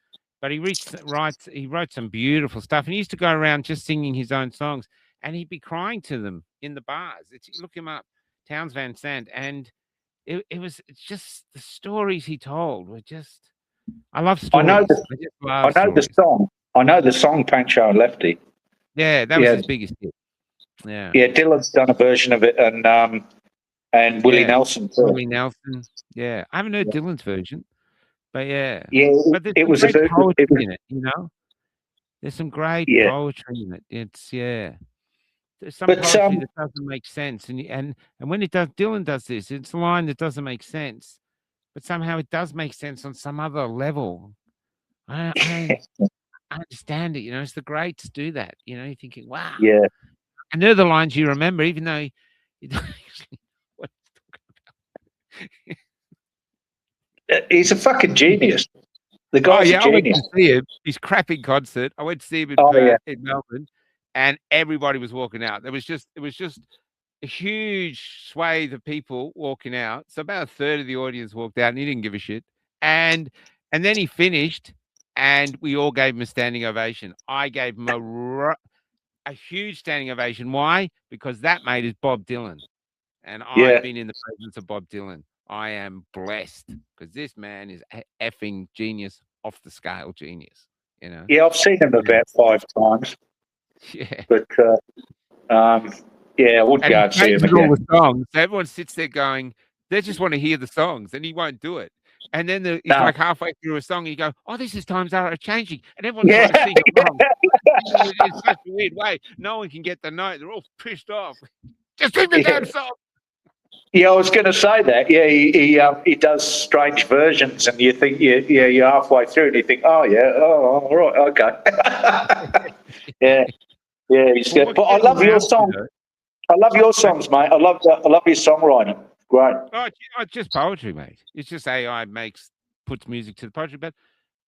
but he wrote some beautiful stuff. And he used to go around just singing his own songs, and he'd be crying to them in the bars. Look him up, Towns Van Sant, and it's just the stories he told were just. I love stories. I just love the song. I know the song Pancho and Lefty. Yeah, that was his biggest hit. Yeah. Yeah, Dylan's done a version of it, and Willie Nelson too. Willie Nelson. Yeah, I haven't heard Dylan's version, but yeah. Yeah, but it was a great bit poetry in it. You know, there's some great poetry in it. It's There's some poetry that doesn't make sense, and when it does, Dylan does this. It's a line that doesn't make sense, but somehow it does make sense on some other level. I understand it. You know, it's the greats do that. You know, you're thinking, wow. Yeah. And they're the lines you remember, even though you don't actually know what he's talking about. He's a fucking genius. The guy's a genius. I went to see him. His crappy concert. I went to see him in Melbourne, and everybody was walking out. It was just a huge swathe of people walking out. So about a third of the audience walked out, and he didn't give a shit. And then he finished, and we all gave him a standing ovation. I gave him a huge standing ovation. Why? Because that mate is Bob Dylan, and I've been in the presence of Bob Dylan. I am blessed because this man is effing genius, off the scale genius. You know. Yeah, I've seen him about 5 times. Yeah, but I would go and see him again. All the songs. Everyone sits there going, they just want to hear the songs, and he won't do it. And then he's like halfway through a song, you go, "Oh, this is Times Are Changing," and everyone's trying to sing along. It's such a weird way. No one can get the note. They're all pissed off. Just sing the damn song. Yeah, I was going to say that. Yeah, he does strange versions, and you think you're halfway through, and you think, all right, okay. yeah, he's good. But I love your song. I love your songs, mate. I love your songwriting. Great. Oh, it's just poetry, mate. It's just AI puts music to the poetry. But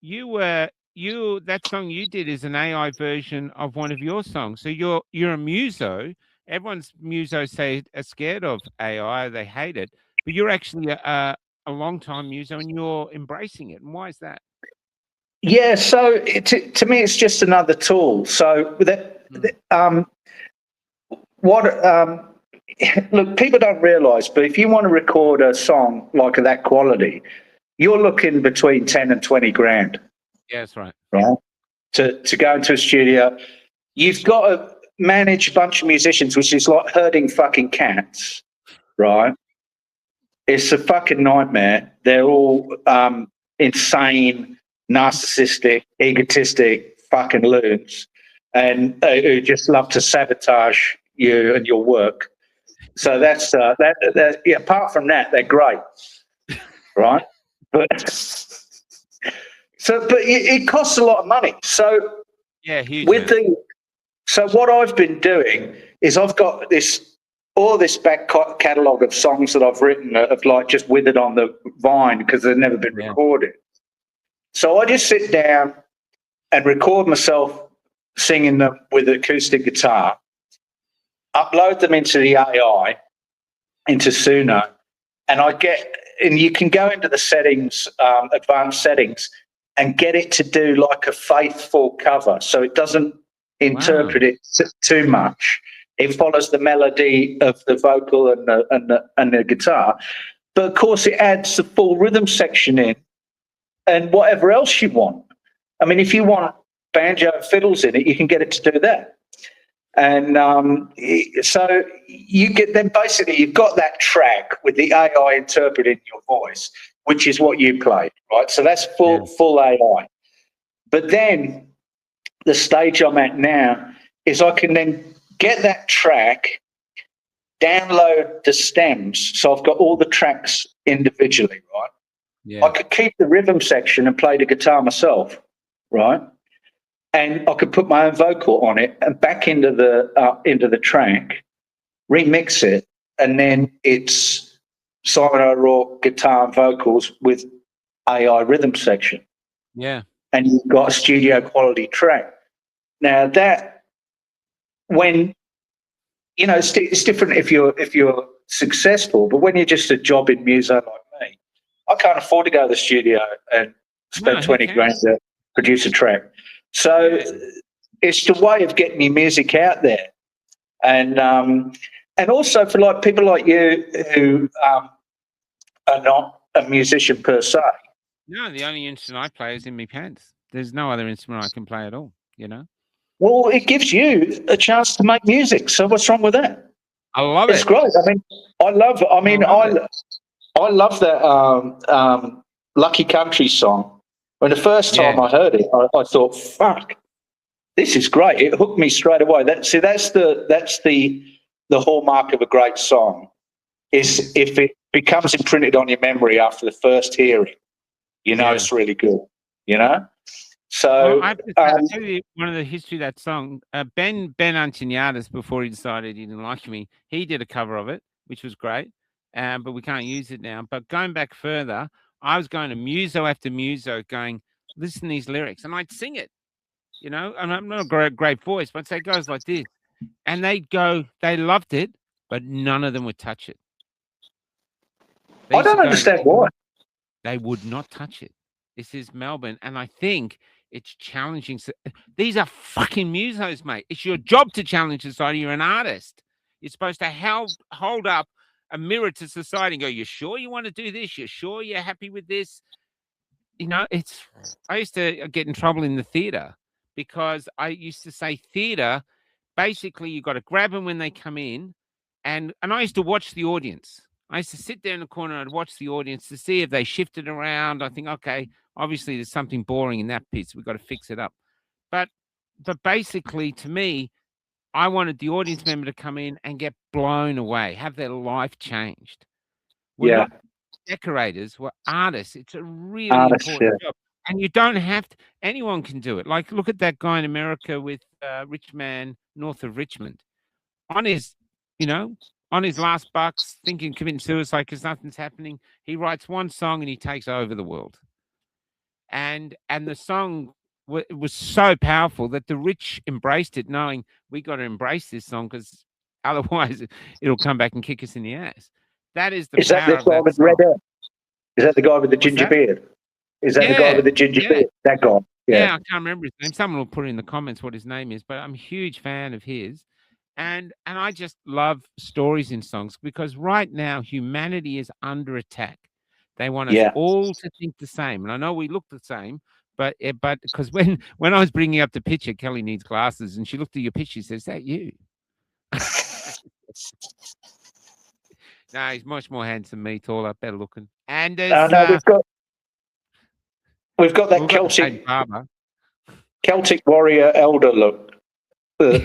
that song you did is an AI version of one of your songs. So you're a muso. Everyone's musos are scared of AI. They hate it. But you're actually a long-time muso, and you're embracing it. And why is that? Yeah. So to me, it's just another tool. So look, people don't realise, but if you want to record a song like that quality, you're looking between 10 and 20 grand. Yeah, that's right. Right. To go into a studio, you've got to manage a bunch of musicians, which is like herding fucking cats, right? It's a fucking nightmare. They're all insane, narcissistic, egotistic fucking loons, and who just love to sabotage you and your work. So that's apart from that, they're great, right? But it costs a lot of money. So huge. So what I've been doing is I've got all this back catalogue of songs that I've written that have like just withered on the vine because they've never been recorded. So I just sit down and record myself singing them with an acoustic guitar, upload them into the AI, into Suno, and you can go into the settings, advanced settings, and get it to do like a faithful cover. So it doesn't interpret it too much. It follows the melody of the vocal and the guitar. But of course it adds the full rhythm section in and whatever else you want. I mean, if you want banjo and fiddles in it, you can get it to do that. And so you've got that track with the AI interpreting your voice, which is what you played, right? So that's full AI. But then the stage I'm at now is I can then get that track, download the stems. So I've got all the tracks individually, right? Yeah. I could keep the rhythm section and play the guitar myself, right? And I could put my own vocal on it and back into the track, remix it, and then it's Simon O'Rourke guitar and vocals with AI rhythm section. Yeah. And you've got a studio quality track. Now that, when, you know, it's different if you're successful, but when you're just a jobbing muso like me, I can't afford to go to the studio and spend 20 grand to produce a track. So it's the way of getting your music out there, and also for like people like you who are not a musician per se. No, the only instrument I play is in my pants. There's no other instrument I can play at all, you know? Well, it gives you a chance to make music. So what's wrong with that? I love it. It's great. I mean, I love that Lucky Country song. When the first time I heard it, I thought, fuck, this is great. It hooked me straight away. That's the hallmark of a great song, is if it becomes imprinted on your memory after the first hearing, you know it's really good, you know? So I'll tell you one of the history of that song. Ben Antoniadis, before he decided he didn't like me, he did a cover of it, which was great, but we can't use it now. But going back further, I was going to muso after muso going, listen to these lyrics, and I'd sing it, you know, and I'm not a great voice, but it goes like this. And they'd go, they loved it, but none of them would touch it. I don't understand why. They would not touch it. This is Melbourne, and I think it's challenging. These are fucking musos, mate. It's your job to challenge society. You're an artist. You're supposed to hold up a mirror to society and go, you sure you want to do this? You sure you're happy with this? You know, I used to get in trouble in the theater because I used to say theater, basically you got to grab them when they come in. And I used to watch the audience. I used to sit there in the corner and I'd watch the audience to see if they shifted around. I think, okay, obviously there's something boring in that piece. We've got to fix it up. But basically, to me, I wanted the audience member to come in and get blown away, have their life changed. We're not decorators, we're artists. It's a really important job. And you don't have to, anyone can do it. Like, look at that guy in America with Rich Man north of Richmond. On his last bucks, thinking committing suicide because nothing's happening, he writes one song and he takes over the world. And the song was so powerful that the rich embraced it, knowing we got to embrace this song because otherwise it'll come back and kick us in the ass. That is the power of that song. Is that the guy with the ginger beard? Is that the guy with the ginger beard? That guy. Yeah, I can't remember his name. Someone will put it in the comments what his name is, but I'm a huge fan of his. And I just love stories in songs because right now humanity is under attack. They want us all to think the same. And I know we look the same, but because when I was bringing up the picture, Kelly needs glasses, and she looked at your picture, she says, "Is that you?" No, he's much more handsome than me, taller, better looking. And we've got that Celtic warrior elder look. But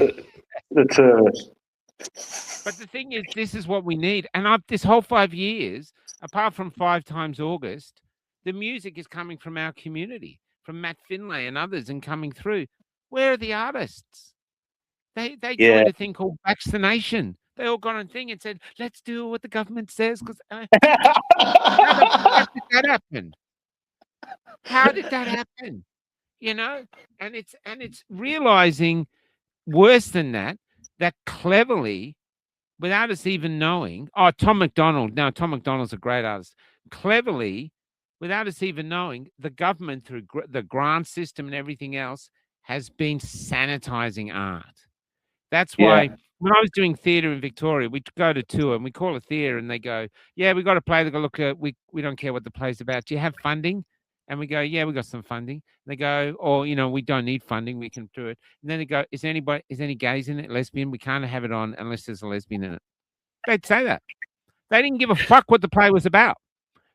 the thing is, this is what we need. And this whole 5 years, apart from 5 times August, the music is coming from our community, from Matt Finlay and others, and coming through. Where are the artists? They joined a thing called vaccination. They all got on a thing and said, let's do what the government says. Because how did that happen? How did that happen? You know, and it's realizing worse than that cleverly, without us even knowing, Tom McDonald. Now, Tom McDonald's a great artist. Cleverly, without us even knowing, the government, through the grant system and everything else, has been sanitizing art. That's why when I was doing theatre in Victoria, we'd go to tour and we call it theatre and they go, yeah, we got a play. They go, look, we don't care what the play's about. Do you have funding? And we go, yeah, we got some funding. And they go, we don't need funding. We can do it. And then they go, is any gays in it? Lesbian? We can't have it on unless there's a lesbian in it. They'd say that. They didn't give a fuck what the play was about.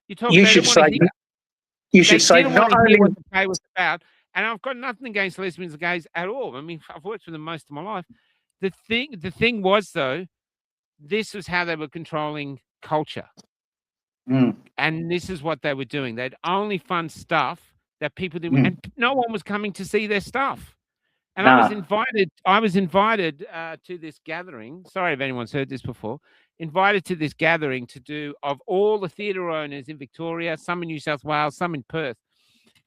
You should say not only what the play was about, And I've got nothing against lesbians and gays at all. I mean, I've worked with them most of my life. The thing was though, this was how they were controlling culture. Mm. And this is what they were doing. They'd only fund stuff that people didn't, and no one was coming to see their stuff. And I was invited to this gathering. Sorry if anyone's heard this before. Invited to this gathering to do of all the theatre owners in Victoria, some in New South Wales, some in Perth.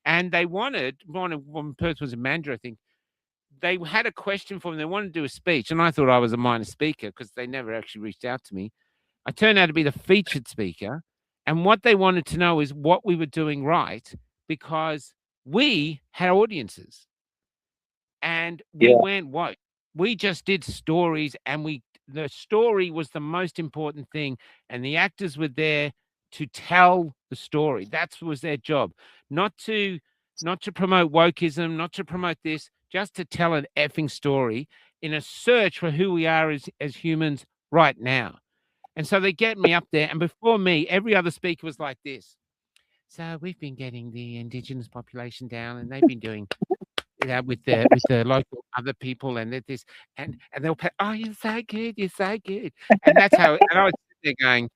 And they wanted, one of Perth was in Mandurah, I think. They had a question for me. They wanted to do a speech. And I thought I was a minor speaker because they never actually reached out to me. I turned out to be the featured speaker. And what they wanted to know is what we were doing right, because we had audiences. And we weren't woke. We just did stories, and the story was the most important thing. And the actors were there to tell the story. That was their job. Not to promote wokeism, not to promote this, just to tell an effing story in a search for who we are as humans right now. And so they get me up there, and before me, every other speaker was like this. So we've been getting the Indigenous population down, and they've been doing with the local other people, and this, and they'll pay, oh, you're so good, and that's how. And I was sitting there going,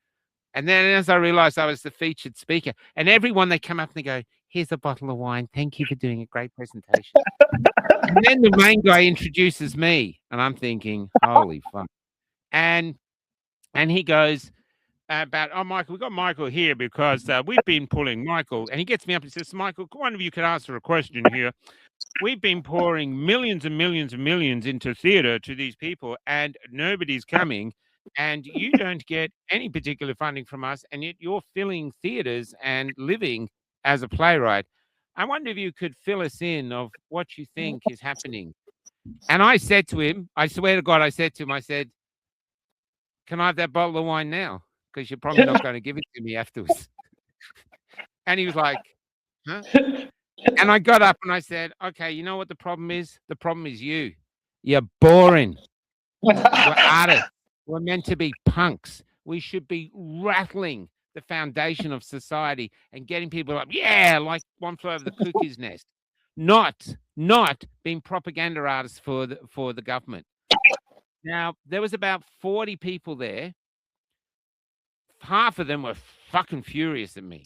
and then as I realized I was the featured speaker, and everyone they come up and they go, here's a bottle of wine, thank you for doing a great presentation. And then the main guy introduces me, and I'm thinking, holy fuck, and he goes about, oh, Michael, we've got Michael here because we've been pulling Michael, and he gets me up and says, Michael, one of you could answer a question here. We've been pouring millions and millions and millions into theatre to these people, and nobody's coming, and you don't get any particular funding from us, and yet you're filling theatres and living as a playwright. I wonder if you could fill us in of what you think is happening. And I said to him, I swear to God, I said, can I have that bottle of wine now? Because you're probably not going to give it to me afterwards. And he was like, huh? And I got up and I said, okay, you know what the problem is? The problem is you. You're boring. We're artists. We're meant to be punks. We should be rattling the foundation of society and getting people up, yeah, like One Flew Over the Cuckoo's Nest. Not being propaganda artists for the government. Now, there was about 40 people there. Half of them were fucking furious at me,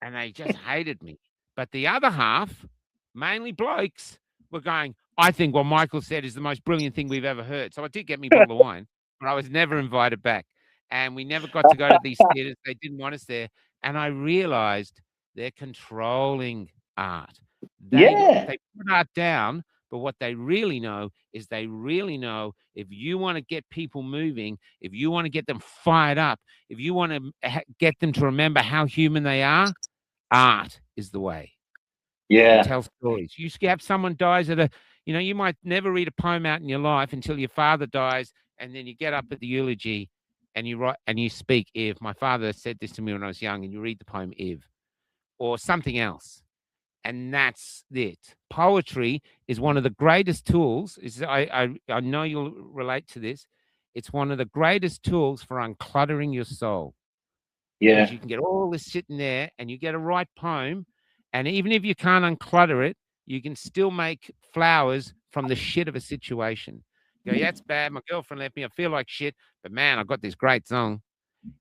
and they just hated me. But the other half, mainly blokes, were going, I think what Michael said is the most brilliant thing we've ever heard. So I did get me a bottle of wine, but I was never invited back. And we never got to go to these theatres. They didn't want us there. And I realized they're controlling art. They put art down, but what they really know is if you want to get people moving, if you want to get them fired up, if you want to get them to remember how human they are, art is the way. Yeah. Tell stories. You have someone dies at you might never read a poem out in your life until your father dies, and then you get up at the eulogy and you write and you speak, if my father said this to me when I was young, and you read the poem if, or something else. And that's it. Poetry is one of the greatest tools. I know you'll relate to this. It's one of the greatest tools for uncluttering your soul. Yeah. You can get all this sitting there, and you get a right poem, and even if you can't unclutter it, you can still make flowers from the shit of a situation. You go, yeah, it's bad. My girlfriend left me. I feel like shit, but man, I got this great song.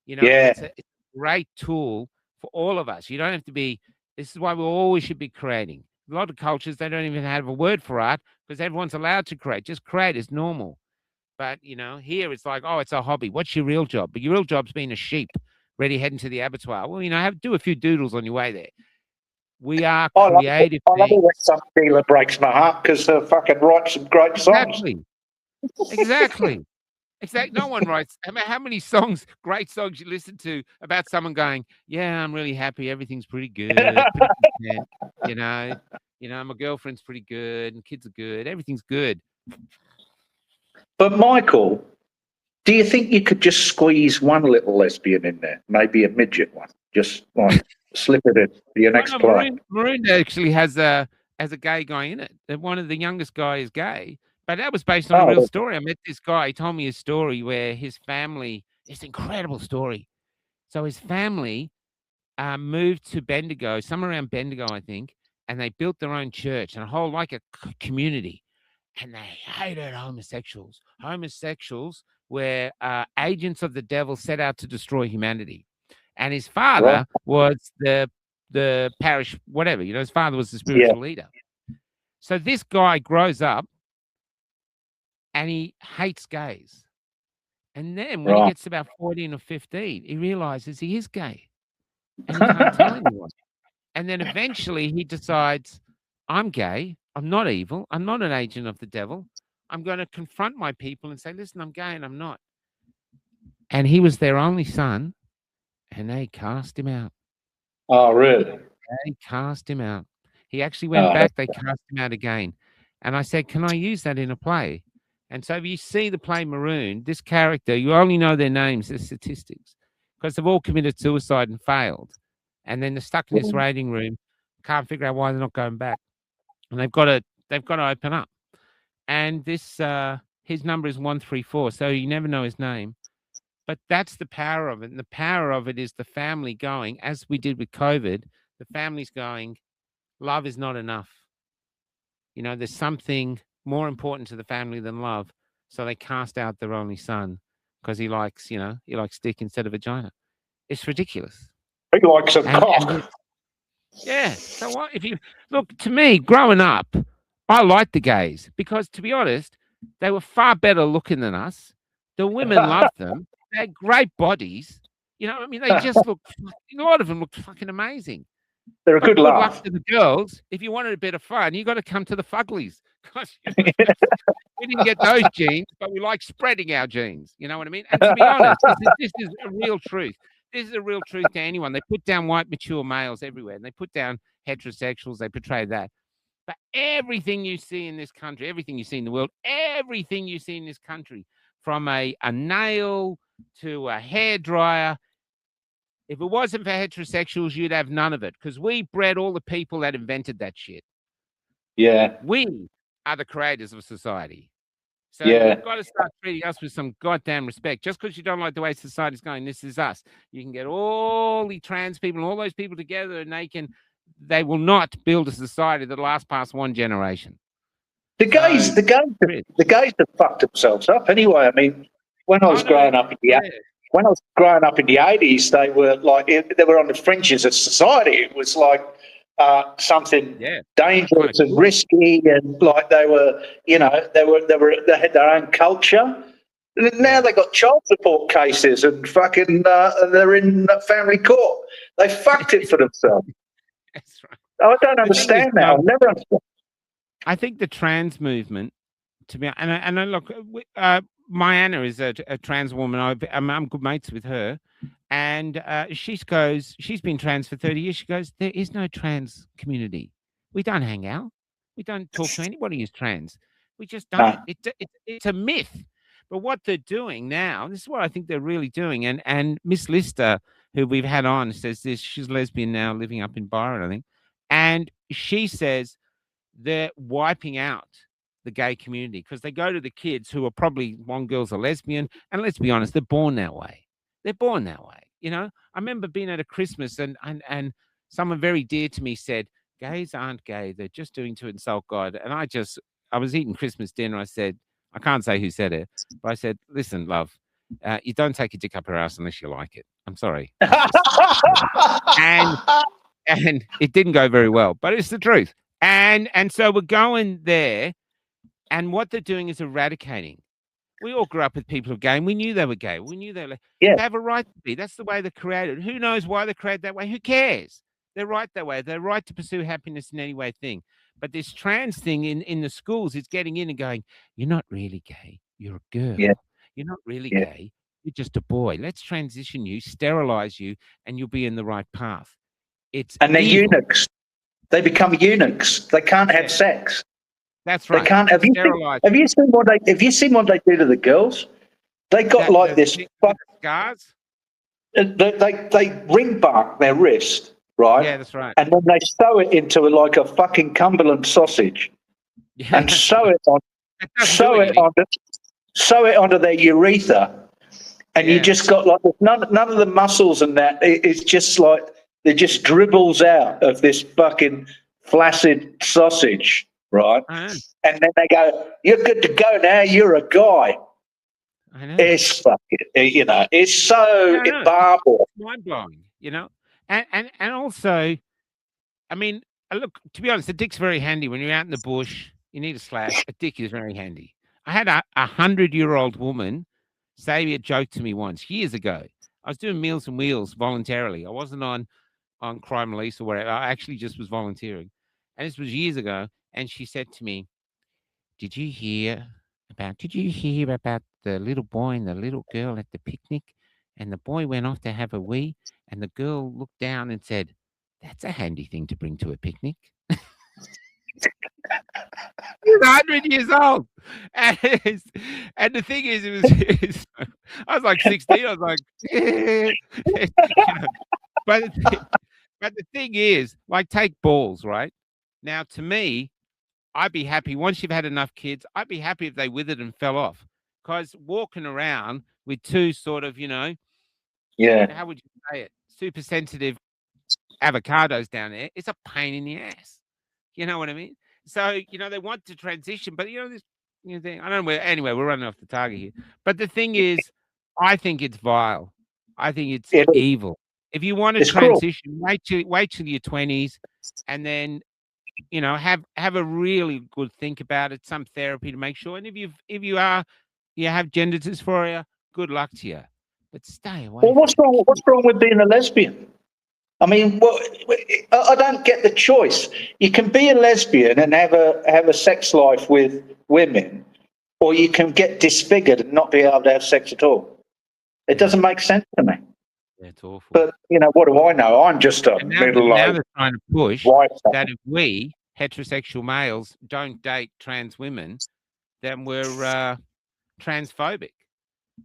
It's a great tool for all of us. You don't have to be. This is why we always should be creating. A lot of cultures, they don't even have a word for art because everyone's allowed to create. Just create is normal. But, here it's like, oh, it's a hobby. What's your real job? But your real job's being a sheep ready heading to the abattoir. Well, do a few doodles on your way there. We are creative. I love it when some dealer breaks my heart because they fucking write some great songs. Exactly. No one writes. I mean, how many great songs you listen to about someone going, yeah, I'm really happy. Everything's pretty good. My girlfriend's pretty good and kids are good. Everything's good. But Michael, do you think you could just squeeze one little lesbian in there? Maybe a midget one. Just like slip it in for your next play. Maroon actually has a gay guy in it. One of the youngest guys is gay. But that was based on a real story. I met this guy. He told me his story where his family, it's an incredible story. So his family moved to Bendigo, somewhere around Bendigo, I think. and they built their own church and a whole like a community, and they hated homosexuals. Homosexuals were agents of the devil set out to destroy humanity. And his father was the parish, whatever, his father was the spiritual leader. So this guy grows up and he hates gays. And then when he gets about 14 or 15, he realizes he is gay and he can't tell anyone. And then eventually he decides, I'm gay. I'm not evil. I'm not an agent of the devil. I'm going to confront my people and say, listen, I'm gay and I'm not. And he was their only son, and they cast him out. Oh, really? They cast him out. He actually went back. They cast him out again. And I said, can I use that in a play? And so if you see the play Maroon, this character, you only know their names, their statistics, because they've all committed suicide and failed. And then they're stuck in this waiting room, can't figure out why they're not going back. And they've got to open up. And this his number is 134, so you never know his name. But that's the power of it. And the power of it is the family going, as we did with COVID, the family's going, love is not enough. There's something more important to the family than love. So they cast out their only son because he likes dick instead of vagina. It's ridiculous. He likes a cock. Yeah. So what if you look, to me, growing up, I liked the gays because, to be honest, they were far better looking than us. The women loved them. They had great bodies. They just looked, a lot of them looked fucking amazing. They're a good laugh. Luck to the girls. If you wanted a bit of fun, you got to come to the Fuglies. We didn't get those genes, but we like spreading our genes. You know what I mean? And to be honest, this is a real truth. This is a real truth to anyone. They put down white, mature males everywhere, and they put down heterosexuals. They portray that. But everything you see in this country, everything you see in the world, everything you see in this country, from a nail to a hairdryer, if it wasn't for heterosexuals, you'd have none of it, because we bred all the people that invented that shit. Yeah. We are the creators of society. So you've got to start treating us with some goddamn respect. Just because you don't like the way society's going, this is us. You can get all the trans people and all those people together, and they will not build a society that lasts past one generation. The guys have fucked themselves up anyway. I mean, when I was growing up in the 80s, they were like, they were on the fringes of society. It was like something dangerous and risky, and like they had their own culture. Now they got child support cases and fucking they're in family court. They fucked it for themselves. That's right. I don't understand now. I've never understood. I think the trans movement, to be, and look, my Anna is a trans woman. I'm good mates with her, and she's been trans for 30 years. She goes, there is no trans community. We don't hang out. We don't talk to anybody who's trans. We just don't. It's a myth. But what they're doing now, this is what I think they're really doing. And Miss Lister, who we've had on, says this. She's lesbian now, living up in Byron, I think. And she says they're wiping out the gay community because they go to the kids who are probably, one girl's a lesbian. And let's be honest, they're born that way. They're born that way. I remember being at a Christmas and someone very dear to me said, gays aren't gay. They're just doing to insult God. And I was eating Christmas dinner. I said, I can't say who said it, but I said, listen, love, you don't take your dick up her ass unless you like it. I'm sorry. and it didn't go very well, but it's the truth. And so we're going there, and what they're doing is eradicating. We all grew up with people who are gay, and we knew they were gay. We knew they have a right to be. That's the way they're created. Who knows why they're created that way? Who cares? They're right that way. They're right to pursue happiness in any way thing. But this trans thing in the schools is getting in and going, you're not really gay. You're a girl. Yeah. You're not really gay. You're just a boy. Let's transition you, sterilize you, and you'll be in the right path. And they're eunuchs. They become eunuchs. They can't have sex. That's right. They can't. Have you seen what they do to the girls? They got this scars. They ring bark their wrist, right? Yeah, that's right. And then they sew it into like a fucking Cumberland sausage, and sew it onto their urethra, and you just got like none of the muscles and that. It's just like it just dribbles out of this fucking flaccid sausage, right? I know. And then they go, "You're good to go now. You're a guy." I know. It's fucking, it's so No, no. barbaric. Mind blowing, and also, I mean, look, to be honest, a dick's very handy when you're out in the bush. You need a slash. A dick is very handy. I had a 100-year-old woman say a joke to me once years ago. I was doing Meals and Wheels voluntarily. I wasn't on crime release or whatever. I actually just was volunteering, and this was years ago. And she said to me, Did you hear about the little boy and the little girl at the picnic? And the boy went off to have a wee, and the girl looked down and said, That's a handy thing to bring to a picnic." He's 100 years old. And the thing is, I was like 16. I was like, but the thing is, like, take balls, right? Now, to me, I'd be happy once you've had enough kids. I'd be happy if they withered and fell off, because walking around with two sort of, Yeah. how would you say it? Super sensitive avocados down there. It's a pain in the ass. You know what I mean? So, they want to transition, but this thing, I don't know anyway, we're running off the target here. But the thing is, I think it's vile. I think it's evil. If you want to transition, wait till your 20s, and then have a really good think about it, some therapy to make sure. And if you have gender dysphoria, good luck to you. But stay away. Well, what's wrong with being a lesbian? I mean, I don't get the choice. You can be a lesbian and have a sex life with women, or you can get disfigured and not be able to have sex at all. It doesn't make sense to me. Yeah, it's awful. But what do I know? I'm just a middle-aged. Now they're trying to push white that if we heterosexual males don't date trans women, then we're transphobic.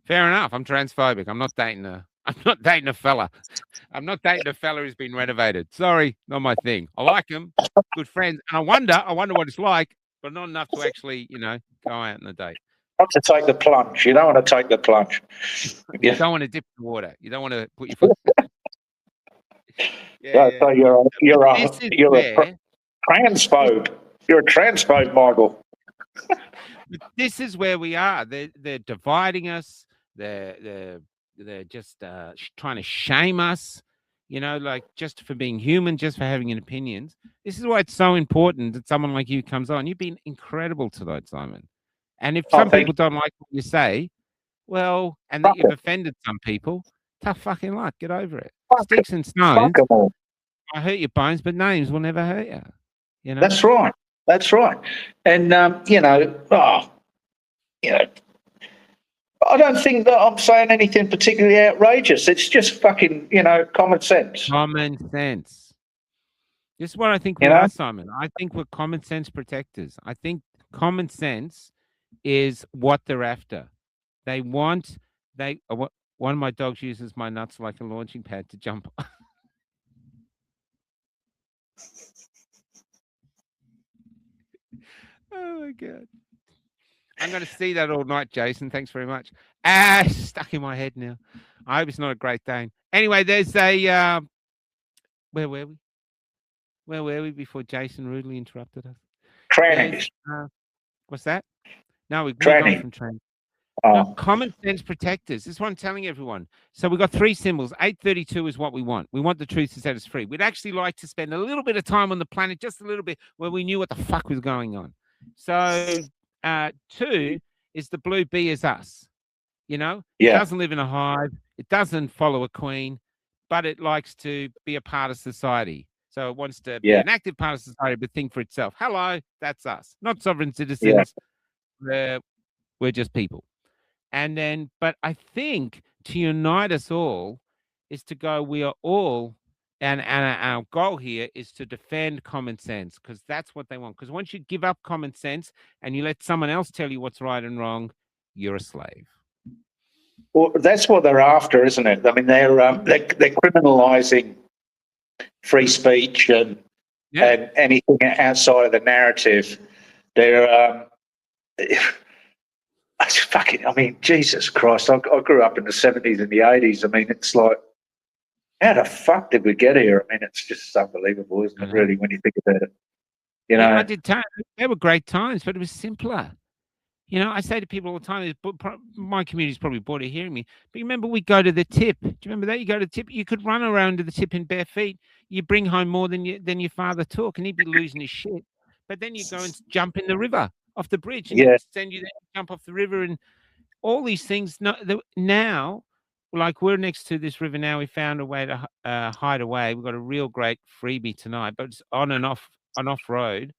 Fair enough. I'm transphobic. I'm not dating a fella. I'm not dating a fella who's been renovated. Sorry, not my thing. I like him, good friends, and I wonder what it's like, but not enough to actually, go out on a date. Not to take the plunge. You don't want to take the plunge. You don't want to dip in the water. You don't want to put your foot. So you're a transphobe. You're a transphobe, Michael. But this is where we are. They're dividing us. They're just trying to shame us, like just for being human, just for having an opinions. This is why it's so important that someone like you comes on. You've been incredible tonight, Simon. And if some people don't like what you say, well, and that you've offended some people, tough fucking luck. Get over it. Sticks and stones. I hurt your bones, but names will never hurt you. That's right. That's right. And I don't think that I'm saying anything particularly outrageous. It's just fucking, common sense. Common sense. This is what I think we are, Simon. I think we're common sense protectors. I think common sense is what they're after. One of my dogs uses my nuts like a launching pad to jump. Oh my God. I'm going to see that all night, Jason. Thanks very much. Stuck in my head now. I hope it's not a Great Dane. Anyway, there's a where were we? Where were we before Jason rudely interrupted us? Trannies. What's that? No, we've moved on from trannies. No, common sense protectors. This is what I'm telling everyone. So we've got 3 symbols. 832 is what we want. We want the truth to set us free. We'd actually like to spend a little bit of time on the planet, just a little bit, where we knew what the fuck was going on. So 2 is the blue bee is us. It doesn't live in a hive. It doesn't follow a queen, but it likes to be a part of society. So it wants to be an active part of society, but think for itself. Hello, that's us. Not sovereign citizens. We're just people. And then, but I think to unite us all is to go, we are all, and our goal here is to defend common sense, because that's what they want. Because once you give up common sense and you let someone else tell you what's right and wrong, you're a slave. Well, that's what they're after, isn't it? I mean, they're criminalising free speech and anything outside of the narrative. They're I mean, Jesus Christ! I grew up in the 70s and the 80s. I mean, it's like, how the fuck did we get here? I mean, it's just unbelievable, isn't it? Really, when you think about it. You Yeah, I know, did. They were great times, but it was simpler. You know, I say to people all the time, my community's probably bored of hearing me, but you remember we go to the tip. Do you remember that? You go to the tip, you could run around to the tip in bare feet. You bring home more than your father took, and he'd be losing his shit. But then you go and jump in the river off the bridge, and he'd yeah, send you there, jump off the river, and all these things. No, now, like we're next to this river now, we found a way to hide away. We've got a real great freebie tonight, but it's on and off road.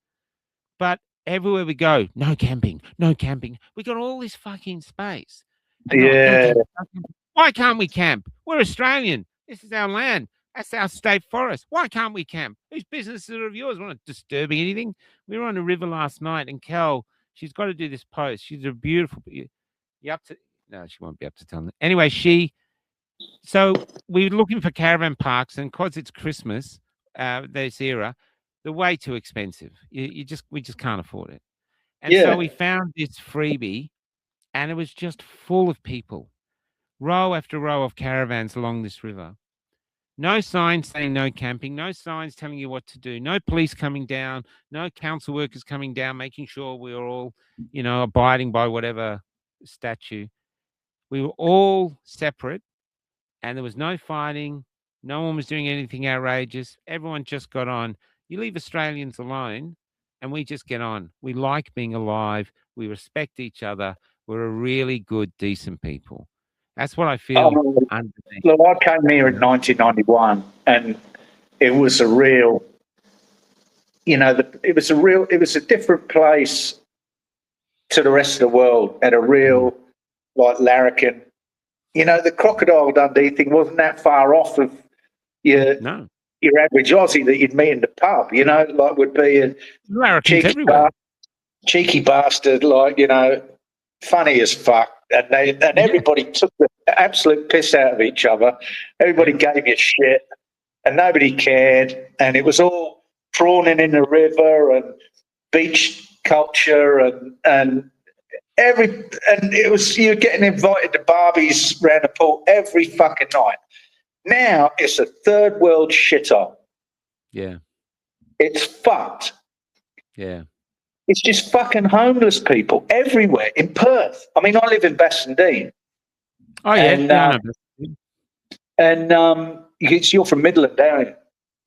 But everywhere we go, no camping, no camping. We got all this fucking space. And they're like, no yeah, camping, no camping. Why can't we camp? We're Australian. This is our land. That's our state forest. Why can't we camp? Whose business is it of yours? We're not disturbing anything. We were on the river last night, and Kel, she's got to do this post. She's a beautiful. You up to? No, she won't be up to tell them. Anyway, so we're looking for caravan parks, and because it's Christmas, this era, they're way too expensive. We just can't afford it. And yeah. so we found this freebie, and it was just full of people, row after row of caravans along this river. No signs saying no camping, no signs telling you what to do, no police coming down, no council workers coming down, making sure we were all, abiding by whatever statute. We were all separate, and there was no fighting. No one was doing anything outrageous. Everyone just got on. You leave Australians alone, and we just get on. We like being alive. We respect each other. We're a really good, decent people. That's what I feel underneath. Look, I came here in 1991, and it was a real, it was a different place to the rest of the world, at a real, like, larrikin. The Crocodile Dundee thing wasn't that far off of your average Aussie that you'd meet in the pub, like would be a cheeky bastard, like, funny as fuck. And everybody took the absolute piss out of each other. Everybody gave you shit, and nobody cared. And it was all prawning in the river and beach culture, and it was, you're getting invited to Barbies round the pool every fucking night. Now it's a third world shithole. Yeah, it's fucked. Yeah. It's just fucking homeless people everywhere in Perth. I mean, I live in Bassendean. Oh, yeah. You're from Midland, aren't you?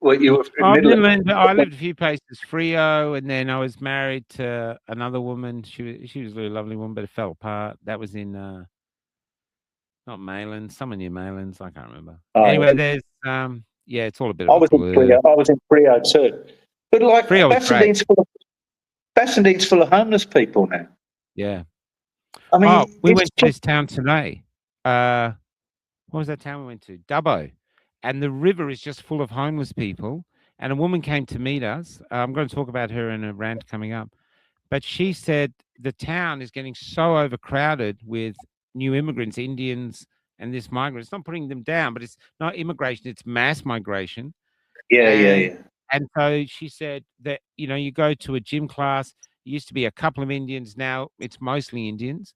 Well, you were from Midland. I lived a few places, Freo, and then I was married to another woman. She was a really lovely woman, but it fell apart. That was in, not Maylands, somewhere near Maylands. I can't remember. Anyway, there's, it's all a bit of a blur. I was in Freo too. But like, Bassendean's full of homeless people now. Yeah. I mean, we went to this town today. What was that town we went to? Dubbo. And the river is just full of homeless people. And a woman came to meet us. I'm going to talk about her in a rant coming up. But she said the town is getting so overcrowded with new immigrants, Indians, and this migrant. It's not putting them down, but it's not immigration. It's mass migration. Yeah. And so she said that, you go to a gym class, it used to be a couple of Indians, now it's mostly Indians.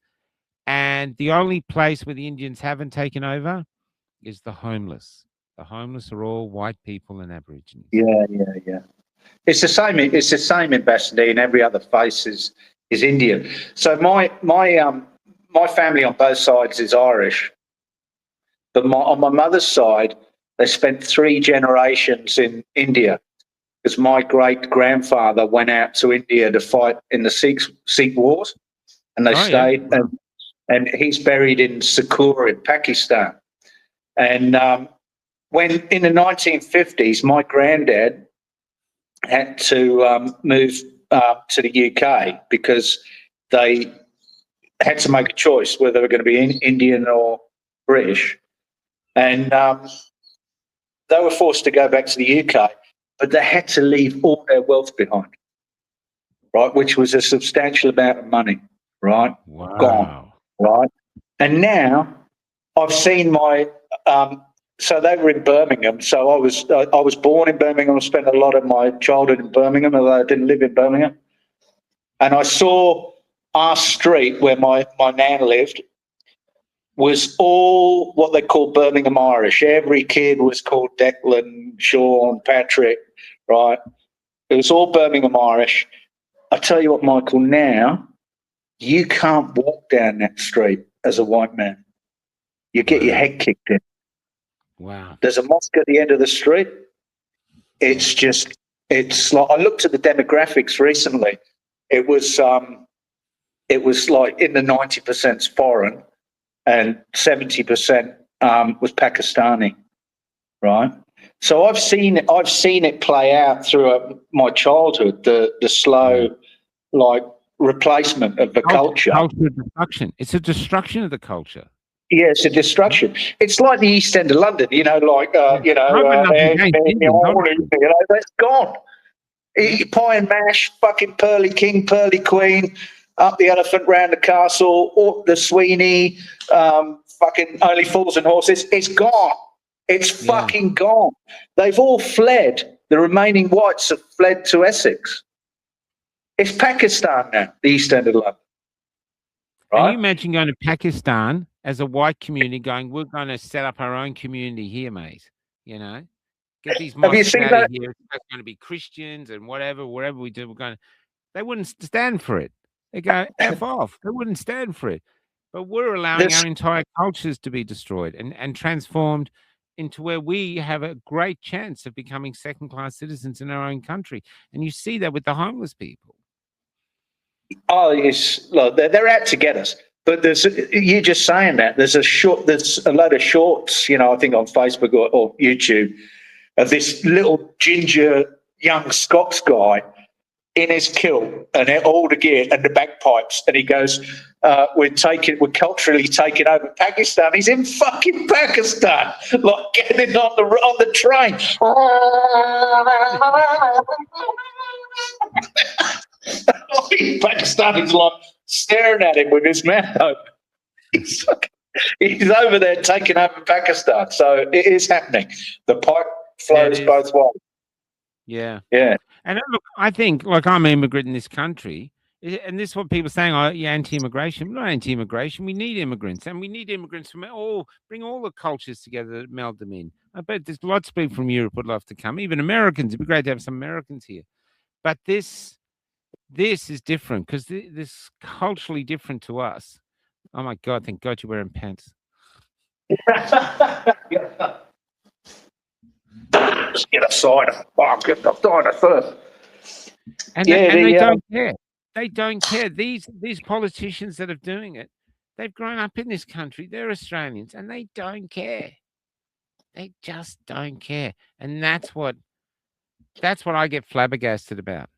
And the only place where the Indians haven't taken over is the homeless. The homeless are all white people and Aborigines. Yeah. It's the same in Bassendean. Every other face is Indian. So my family on both sides is Irish. But on my mother's side, they spent 3 generations in India, because my great-grandfather went out to India to fight in the Sikh wars, and they stayed. Yeah. And he's buried in Sakur in Pakistan. And when in the 1950s, my granddad had to move to the UK because they had to make a choice whether they were going to be Indian or British. And they were forced to go back to the UK, but they had to leave all their wealth behind, right, which was a substantial amount of money, right? Wow. Gone, right? And now I've seen so they were in Birmingham. So I was born in Birmingham. I spent a lot of my childhood in Birmingham, although I didn't live in Birmingham. And I saw our street where my nan lived was all what they call Birmingham Irish. Every kid was called Declan, Sean, Patrick, right? It was all Birmingham Irish. I tell you what, Michael, now you can't walk down that street as a white man. You get your head kicked in. Wow. There's a mosque at the end of the street. It's just, it's like, I looked at the demographics recently. It was like in the 90% foreign and 70% was Pakistani, right? So I've seen it play out throughout my childhood. The slow, like, replacement of the culture. Culture destruction. It's a destruction of the culture. Yeah, it's a destruction. It's like the East End of London, you know, like that's gone. Pie and mash, fucking Pearly King, Pearly Queen, up the elephant, round the castle, or the Sweeney, fucking Only Fools and Horses. It's gone. It's fucking gone. They've all fled. The remaining whites have fled to Essex. It's Pakistan now, the East End of London. Right? Can you imagine going to Pakistan as a white community going, we're going to set up our own community here, mate? You know, get these mosques out of here. It's going to be Christians and whatever, wherever we do, we're going to, they wouldn't stand for it. They go, F off. They wouldn't stand for it. But we're allowing our entire cultures to be destroyed and transformed into where we have a great chance of becoming second-class citizens in our own country. And you see that with the homeless people. Oh, yes, look, they're out to get us. But you're just saying that. There's a load of shorts, you know, I think on Facebook or YouTube, of this little ginger young Scots guy in his kilt and all the gear and the bagpipes, and he goes, we're culturally taking over Pakistan. He's in fucking Pakistan, like getting on the train. Pakistani's like staring at him with his mouth open. He's over there taking over Pakistan. So it is happening. The pipe flows both ways. Yeah. Yeah. And look, I think, like, I'm an immigrant in this country, and this is what people are saying, oh, yeah, anti-immigration. We're not anti-immigration. We need immigrants, and we need immigrants from bring all the cultures together, meld them in. I bet there's lots of people from Europe would love to come, even Americans. It'd be great to have some Americans here. But this is different because this is culturally different to us. Oh, my God, thank God you're wearing pants. Just get a cider. Oh, get the cider first. And they don't care. They don't care. These politicians that are doing it, they've grown up in this country. They're Australians, and they don't care. They just don't care. And that's what I get flabbergasted about.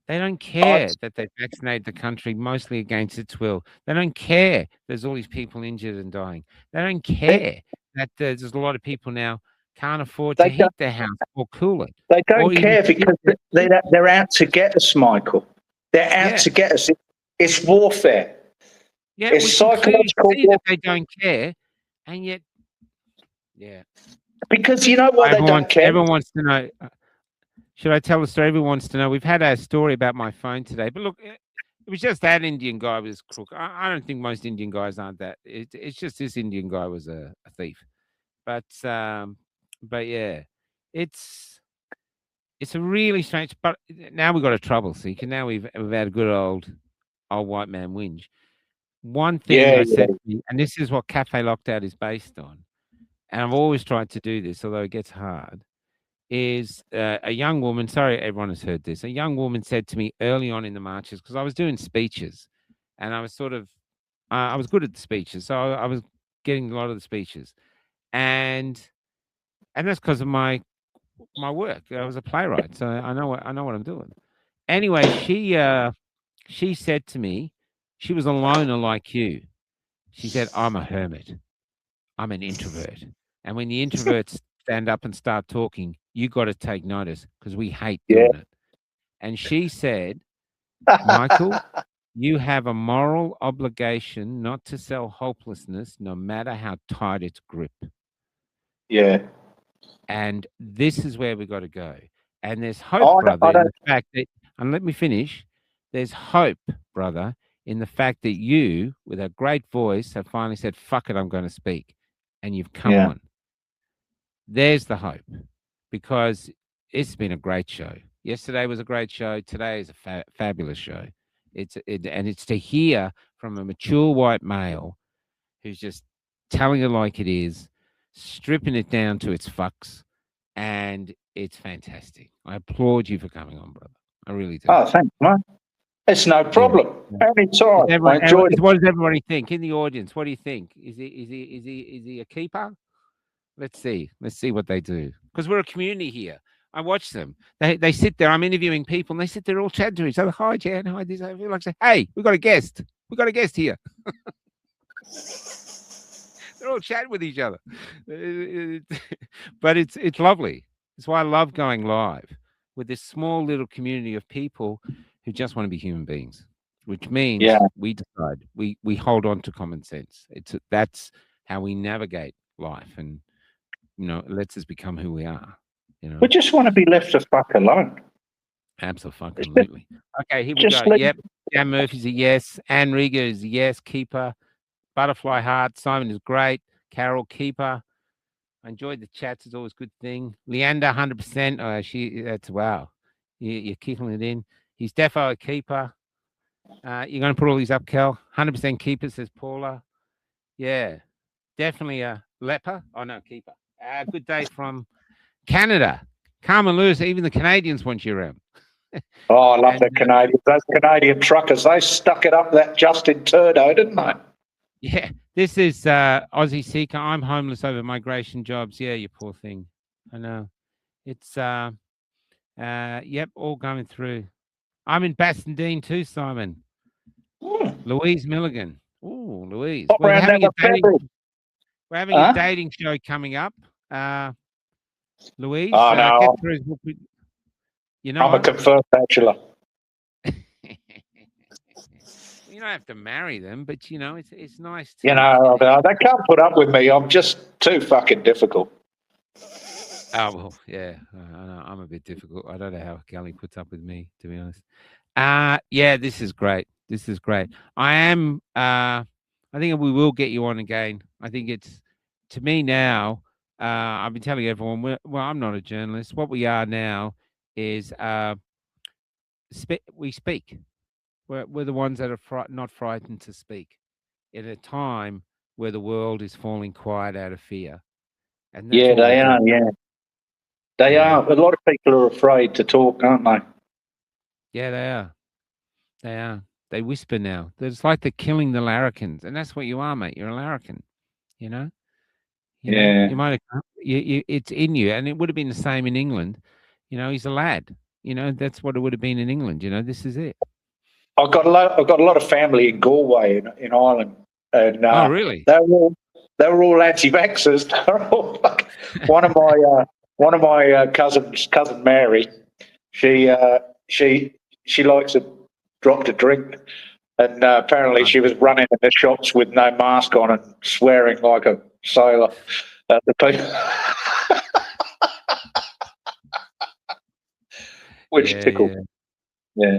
They don't care that they've vaccinated the country mostly against its will. They don't care there's all these people injured and dying. They don't care that there's a lot of people now can't afford to heat their house or cool it. They don't care because they're out to get us, Michael. They're out to get us. It's warfare. Yeah, it's psychological warfare. That they don't care, and yet, because you know what, they don't care. Everyone wants to know. Should I tell the story? Everyone wants to know. We've had a story about my phone today, but look, it was just that Indian guy was crook. I don't think most Indian guys aren't that. It's just this Indian guy was a thief. But yeah, it's a really strange. But now we've got a trouble. See, now we've had a good old white man whinge. One thing I said to me, and this is what Cafe Lockout is based on, and I've always tried to do this, although it gets hard. Is a young woman, sorry everyone has heard this, a young woman said to me early on in the marches, because I was doing speeches and I was sort of, I was good at the speeches. So I was getting a lot of the speeches and that's because of my work. I was a playwright. So I know what I'm doing. Anyway, she said to me, she was a loner like you. She said, I'm a hermit. I'm an introvert. And when the introverts stand up and start talking, you got to take notice because we hate doing it. And she said, Michael, you have a moral obligation not to sell hopelessness, no matter how tight its grip. Yeah. And this is where we got to go. And there's hope, brother, in the fact that, and let me finish. There's hope, brother, in the fact that you, with a great voice, have finally said, fuck it, I'm going to speak. And you've come on. There's the hope, because it's been a great show. Yesterday was a great show. Today is a fabulous show. And it's to hear from a mature white male who's just telling it like it is, stripping it down to its fucks, and it's fantastic. I applaud you for coming on, brother. I really do. Oh, thanks, mate. It's no problem. Anytime. I enjoyed it. What does everybody think in the audience? What do you think? Is he a keeper? Let's see. Let's see what they do. Because we're a community here. I watch them. They sit there. I'm interviewing people, and they sit there all chatting to each other. Hi, Jan. Hi, this. I feel like say, hey, we got a guest. We got a guest here. They're all chatting with each other. But it's lovely. It's why I love going live with this small little community of people who just want to be human beings, which means we decide we hold on to common sense. That's how we navigate life, and it lets us become who we are. We just want to be left the fuck alone. Absolutely. Okay, here we go. Yep. Dan Murphy's a yes. Anne Rieger is a yes. Keeper. Butterfly Heart. Simon is great. Carol, keeper. I enjoyed the chats. It's always a good thing. Leander, 100%. Oh, that's wow. You're kicking it in. He's defo a keeper. You're going to put all these up, Kel. 100% keeper, says Paula. Yeah, definitely a leper. Oh, no, keeper. Good day from Canada. Carmen Lewis, even the Canadians want you around. Oh, I love the Canadians. Those Canadian truckers, they stuck it up that Justin Trudeau, didn't they? Yeah, this is Aussie Seeker. I'm homeless over migration jobs. Yeah, you poor thing. I know. It's, yep, all going through. I'm in Bassendean too, Simon. Louise Milligan. Oh, Louise. We're having a dating show coming up. Louise, oh, no. Get through. I'm a confirmed bachelor. You don't have to marry them, but it's nice to, they can't put up with me. I'm just too fucking difficult. Oh well, yeah, I'm a bit difficult. I don't know how Kelly puts up with me, to be honest. Yeah, this is great. This is great. I think we will get you on again. I think it's, to me now, I've been telling everyone, I'm not a journalist. What we are now is we speak. We're the ones that are not frightened to speak in a time where the world is falling quiet out of fear. And they are. Yeah, they are. A lot of people are afraid to talk, aren't they? Yeah, they are. They are. They whisper now. It's like they're killing the larrikins, and that's what you are, mate. You're a larrikin. You know, you might have. It's in you, and it would have been the same in England. He's a lad. That's what it would have been in England. This is it. I've got a lot of family in Galway in Ireland, and oh, really? They were all anti-vaxxers. One of my cousin Mary, she likes a drop to drink, and apparently she was running in the shops with no mask on and swearing like a sailor at the people. Which tickled.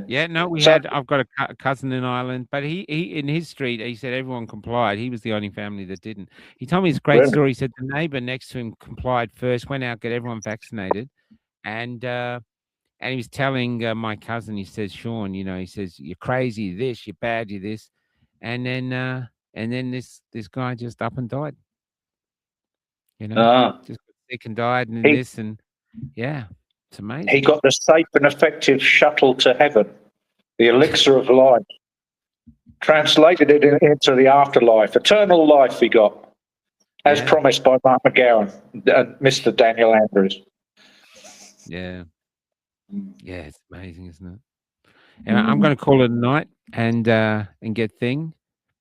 Yeah. No, I've got a cousin in Ireland, but he in his street, he said everyone complied. He was the only family that didn't. He told me this great story. He said the neighbor next to him complied first, went out, get everyone vaccinated, and he was telling my cousin, he says, Sean, he says, you're crazy, this, you're bad, you're this, and then this guy just up and died. Just got sick and died, and it's amazing. He got the safe and effective shuttle to heaven, the elixir of life. Translated it into the afterlife. Eternal life he got, as promised by Mark McGowan and Mr. Daniel Andrews. Yeah. Yeah, it's amazing, isn't it? And I'm going to call it a night and get thing.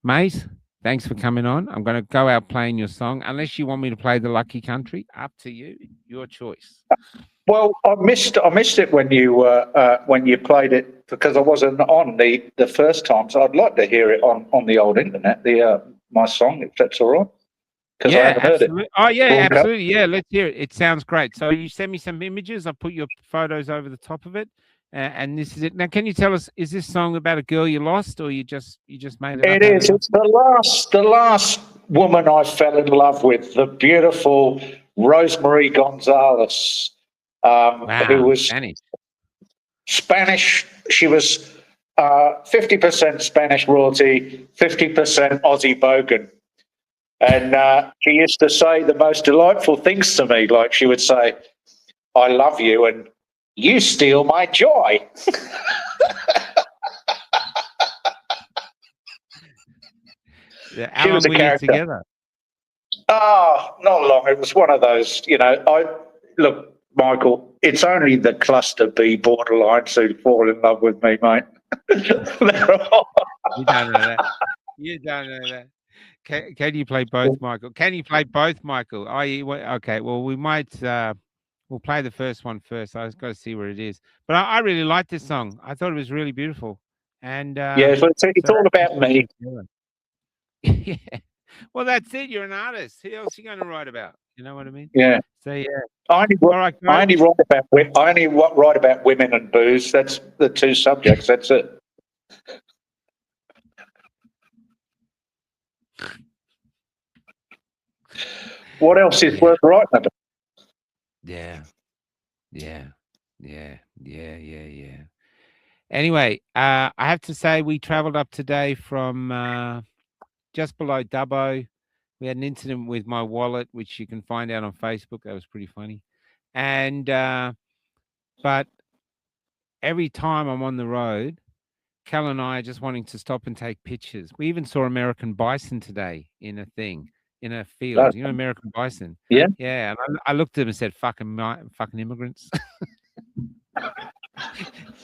Mate, thanks for coming on. I'm going to go out playing your song. Unless you want me to play The Lucky Country, up to you. Your choice. Well, I missed it when you played it because I wasn't on the first time. So I'd like to hear it on the old internet. My song, if that's all right. Because I haven't heard it. Oh yeah, absolutely. Yeah, let's hear it. It sounds great. So you send me some images. I'll put your photos over the top of it. And this is it. Now, can you tell us, is this song about a girl you lost, or you just made it up? It is. It's the last woman I fell in love with, the beautiful Rosemary Gonzalez, who was Spanish. Spanish. She was 50% Spanish royalty, 50% Aussie bogan. And she used to say the most delightful things to me. Like she would say, I love you and you steal my joy. Yeah, She was a were you character. together? Oh, not long. It was one of those, look, Michael, it's only the cluster B borderlines who fall in love with me, mate. They're all- You don't know that. You don't know that. Can you play both, Michael? Can you play both, Michael? Okay. Well, we might. We'll play the first one first. I just got to see where it is. But I really liked this song. I thought it was really beautiful. And yeah, so it's all about me. Yeah. Well, that's it. You're an artist. Who else are you going to write about? You know what I mean? Yeah. So yeah. I only, All right, I only write about women and booze. That's the two subjects. That's it. What else is worth writing about? Yeah. Anyway, I have to say we travelled up today from just below Dubbo. We had an incident with my wallet, which you can find out on Facebook. That was pretty funny. And but every time I'm on the road, Cal and I are just wanting to stop and take pictures. We even saw American bison today in a field. You know, American bison. Yeah. Yeah. And I looked at them and said, fucking immigrants.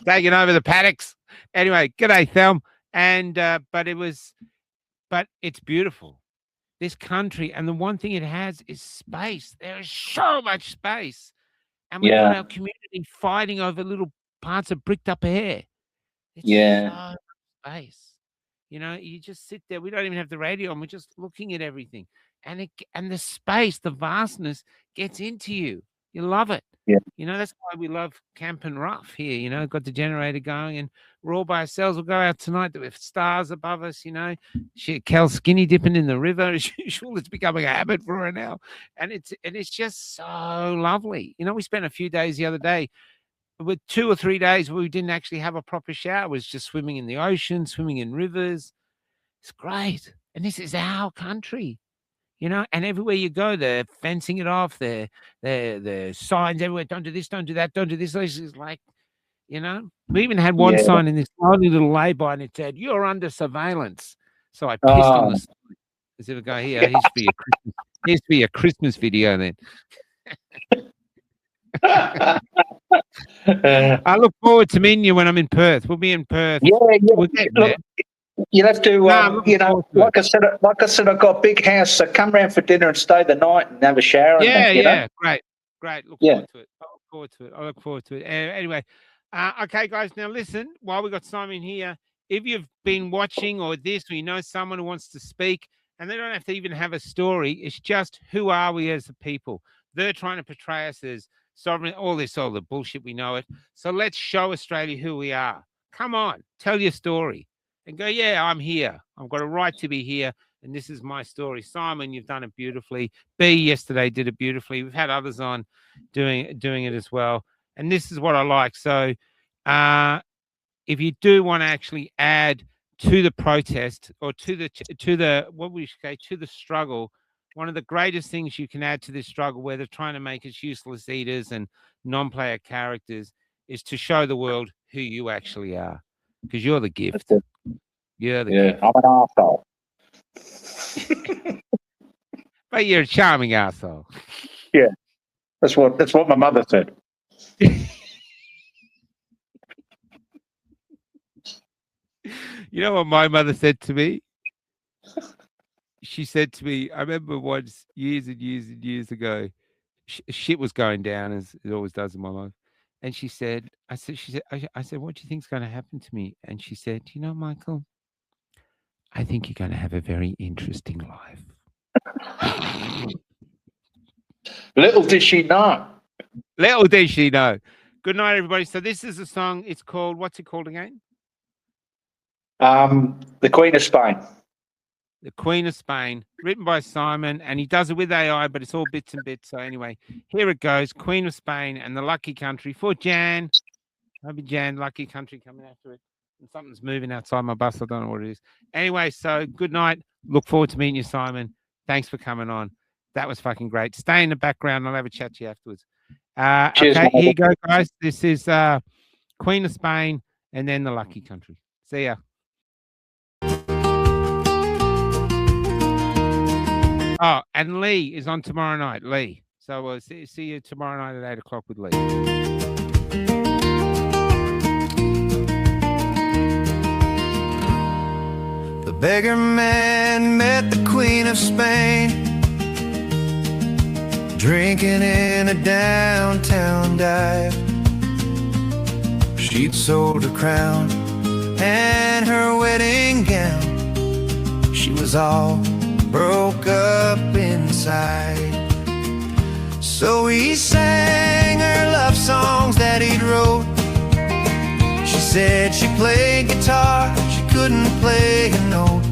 Taking over the paddocks. Anyway, g'day, Thelm. And but it's beautiful. This country, and the one thing it has is space. There is so much space. And we've got our community fighting over little parts of bricked up air. It's so much space. You know, you just sit there. We don't even have the radio on. We're just looking at everything. And the space, the vastness gets into you. You love it. Yeah. You know, that's why we love Camping Rough here. You know, got the generator going and we're all by ourselves. We'll go out tonight with stars above us, you know. Shit, Cal's skinny dipping in the river as usual. It's becoming a habit for her now. And it's just so lovely. You know, we spent a few days the other day with 2 or 3 days where we didn't actually have a proper shower. It was just swimming in the ocean, swimming in rivers. It's great. And this is our country. You know, and everywhere you go, they're fencing it off. They're signs everywhere. Don't do this, don't do that, don't do this. This is like, you know, we even had one sign in this tiny little lay-by and it said, "You're under surveillance." So I pissed on the sign. As if I go, here, here's for your Christmas video then. I look forward to meeting you when I'm in Perth. We'll be in Perth. Yeah. We'll get there. You'll have to, like I said, I've got a big house, so come round for dinner and stay the night and have a shower. Yeah. Great. Look forward to it. I look forward to it. Anyway, okay, guys. Now listen. While we got Simon here, if you've been watching or this, or you know someone who wants to speak, and they don't have to even have a story. It's just who are we as a people? They're trying to portray us as sovereign. All the bullshit. We know it. So let's show Australia who we are. Come on, tell your story. And go, yeah, I'm here. I've got a right to be here. And this is my story. Simon, you've done it beautifully. B yesterday did it beautifully. We've had others on doing it as well. And this is what I like. So if you do want to actually add to the protest or to the struggle, one of the greatest things you can add to this struggle where they're trying to make us useless eaters and non-player characters is to show the world who you actually are. Because you're the gift. You're the gift. I'm an arsehole. But you're a charming asshole. Yeah. That's what my mother said. You know what my mother said to me? She said to me, I remember once years and years and years ago, shit was going down as it always does in my life. And she said, I said, what do you think's going to happen to me? And she said, you know, Michael, I think you're going to have a very interesting life. Little did she know. Little did she know. Good night, everybody. So this is a song. It's called, what's it called again? The Queen of Spain. The Queen of Spain, written by Simon, and he does it with AI, but it's all bits and bits. So anyway, here it goes. Queen of Spain and the Lucky Country for Jan. Maybe Jan, Lucky Country coming after it. And something's moving outside my bus. I don't know what it is. Anyway, so good night. Look forward to meeting you, Simon. Thanks for coming on. That was fucking great. Stay in the background. I'll have a chat to you afterwards. Cheers, Okay, mate. here you go, guys. This is Queen of Spain and then the Lucky Country. See ya. Oh, and Lee is on tomorrow night. Lee. So we'll see you tomorrow night at 8 o'clock with Lee. The beggar man met the Queen of Spain, drinking in a downtown dive. She'd sold her crown and her wedding gown. She was all broke up inside. So he sang her love songs that he'd wrote. She said she played guitar, she couldn't play a note.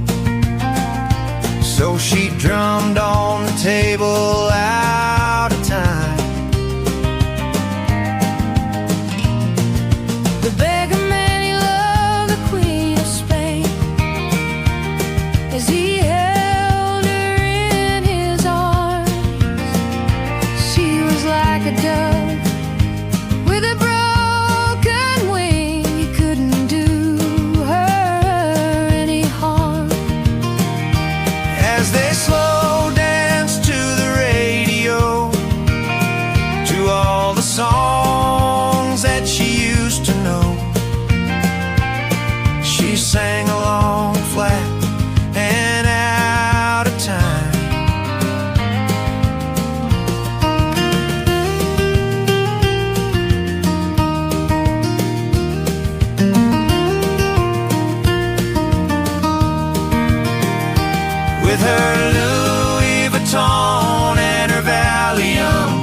So she drummed on the table out of time. The beggar man, he loved the Queen of Spain as he held her in his arms. She was like a dove with a broken wing. He couldn't do her any harm. As they slow danced to the radio, to all the songs that she used to know, she sang along flat and out of time. With her Louis Vuitton and her Valium,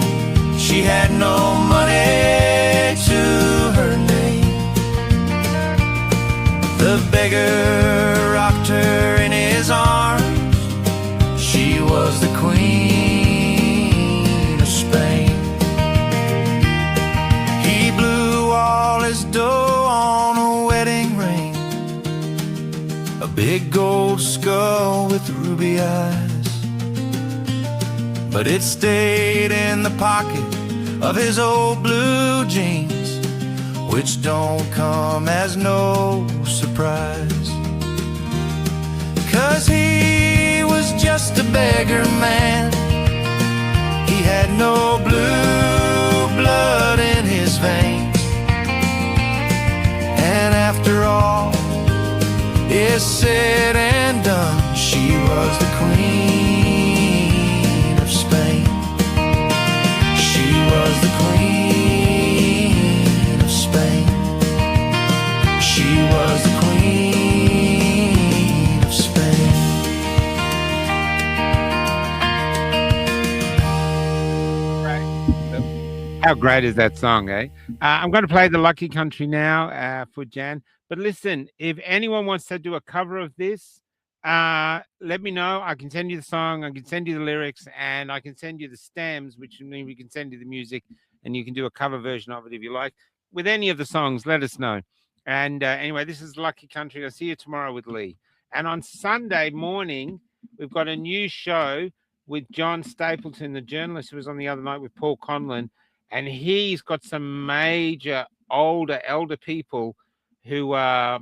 she had no money to her name. The beggar rocked her in his arms. She was the Queen of Spain. He blew all his dough on a wedding ring, a big gold skull with ruby eyes. But it stayed in the pocket of his old blue jeans, which don't come as no surprise. 'Cause he was just a beggar man. He had no blue blood in his veins. And after all is said and done, she was the Queen of Spain. She was the Queen of Spain. She was the Queen of Spain. How great is that song, eh? I'm going to play the Lucky Country now for Jan. But listen, if anyone wants to do a cover of this, let me know. I can send you the song, I can send you the lyrics, and I can send you the stems, which means we can send you the music, and you can do a cover version of it if you like. With any of the songs, let us know. And anyway, this is Lucky Country. I'll see you tomorrow with Lee. And on Sunday morning, we've got a new show with John Stapleton, the journalist who was on the other night with Paul Conlon. And he's got some major elder people who have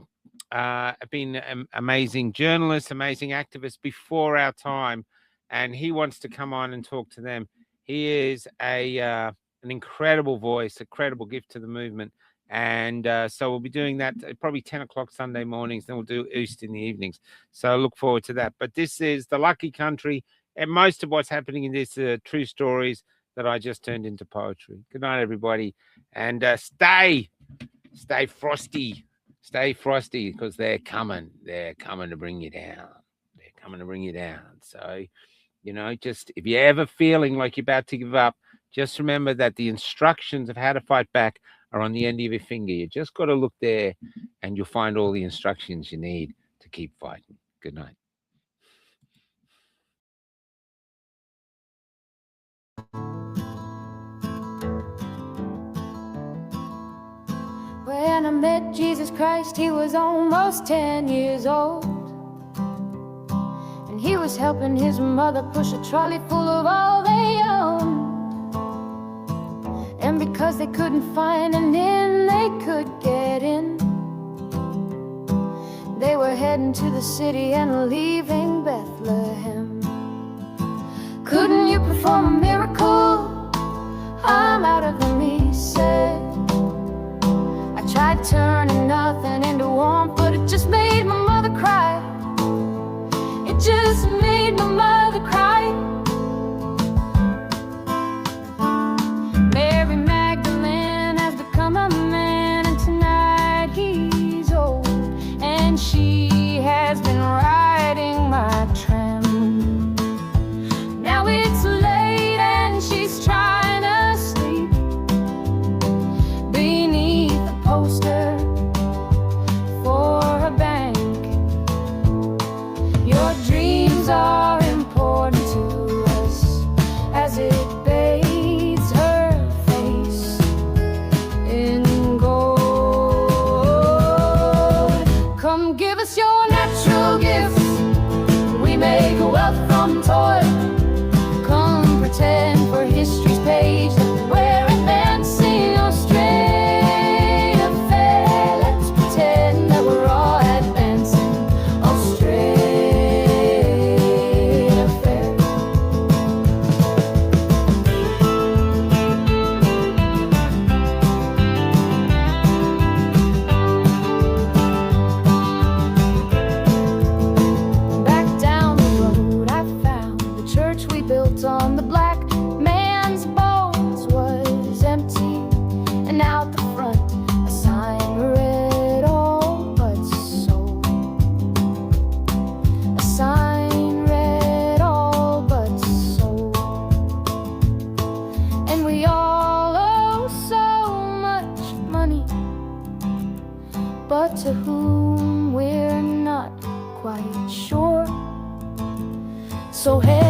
been amazing journalists, amazing activists before our time. And he wants to come on and talk to them. He is an incredible voice, a credible gift to the movement. And so we'll be doing that probably 10 o'clock Sunday mornings. Then we'll do East in the evenings. So look forward to that. But this is the Lucky Country. And most of what's happening in this are true stories that I just turned into poetry. Good night, everybody. And stay frosty. Stay frosty, because they're coming. They're coming to bring you down. They're coming to bring you down. So, you know, just if you're ever feeling like you're about to give up, just remember that the instructions of how to fight back are on the end of your finger. You just got to look there and you'll find all the instructions you need to keep fighting. Good night. Well, when I met Jesus Christ, he was almost 10 years old. And he was helping his mother push a trolley full of all they owned. And because they couldn't find an inn they could get in, they were heading to the city and leaving Bethlehem. Couldn't you perform a miracle? I'm out of them, he said. I tried turning nothing into warmth, but it just made my mother cry. It just made my mother cry. Mary Magdalene has become a man, and tonight he's old, and she has been riding my tram. Now it's late and she's trying to sleep beneath a poster for a bank. Your dreams are important to us as it bathes her face in gold. Come give us your natural gifts, we make wealth from toil. Come pretend for history's page that we're advancing our straight affair. Let's pretend that we're all advancing our straight affair. Back down the road I found the church we built on the black man's bones was empty, and out the front a sign read all but sold. A sign read all but sold. And we all owe so much money, but to whom we're not quite sure. So hey,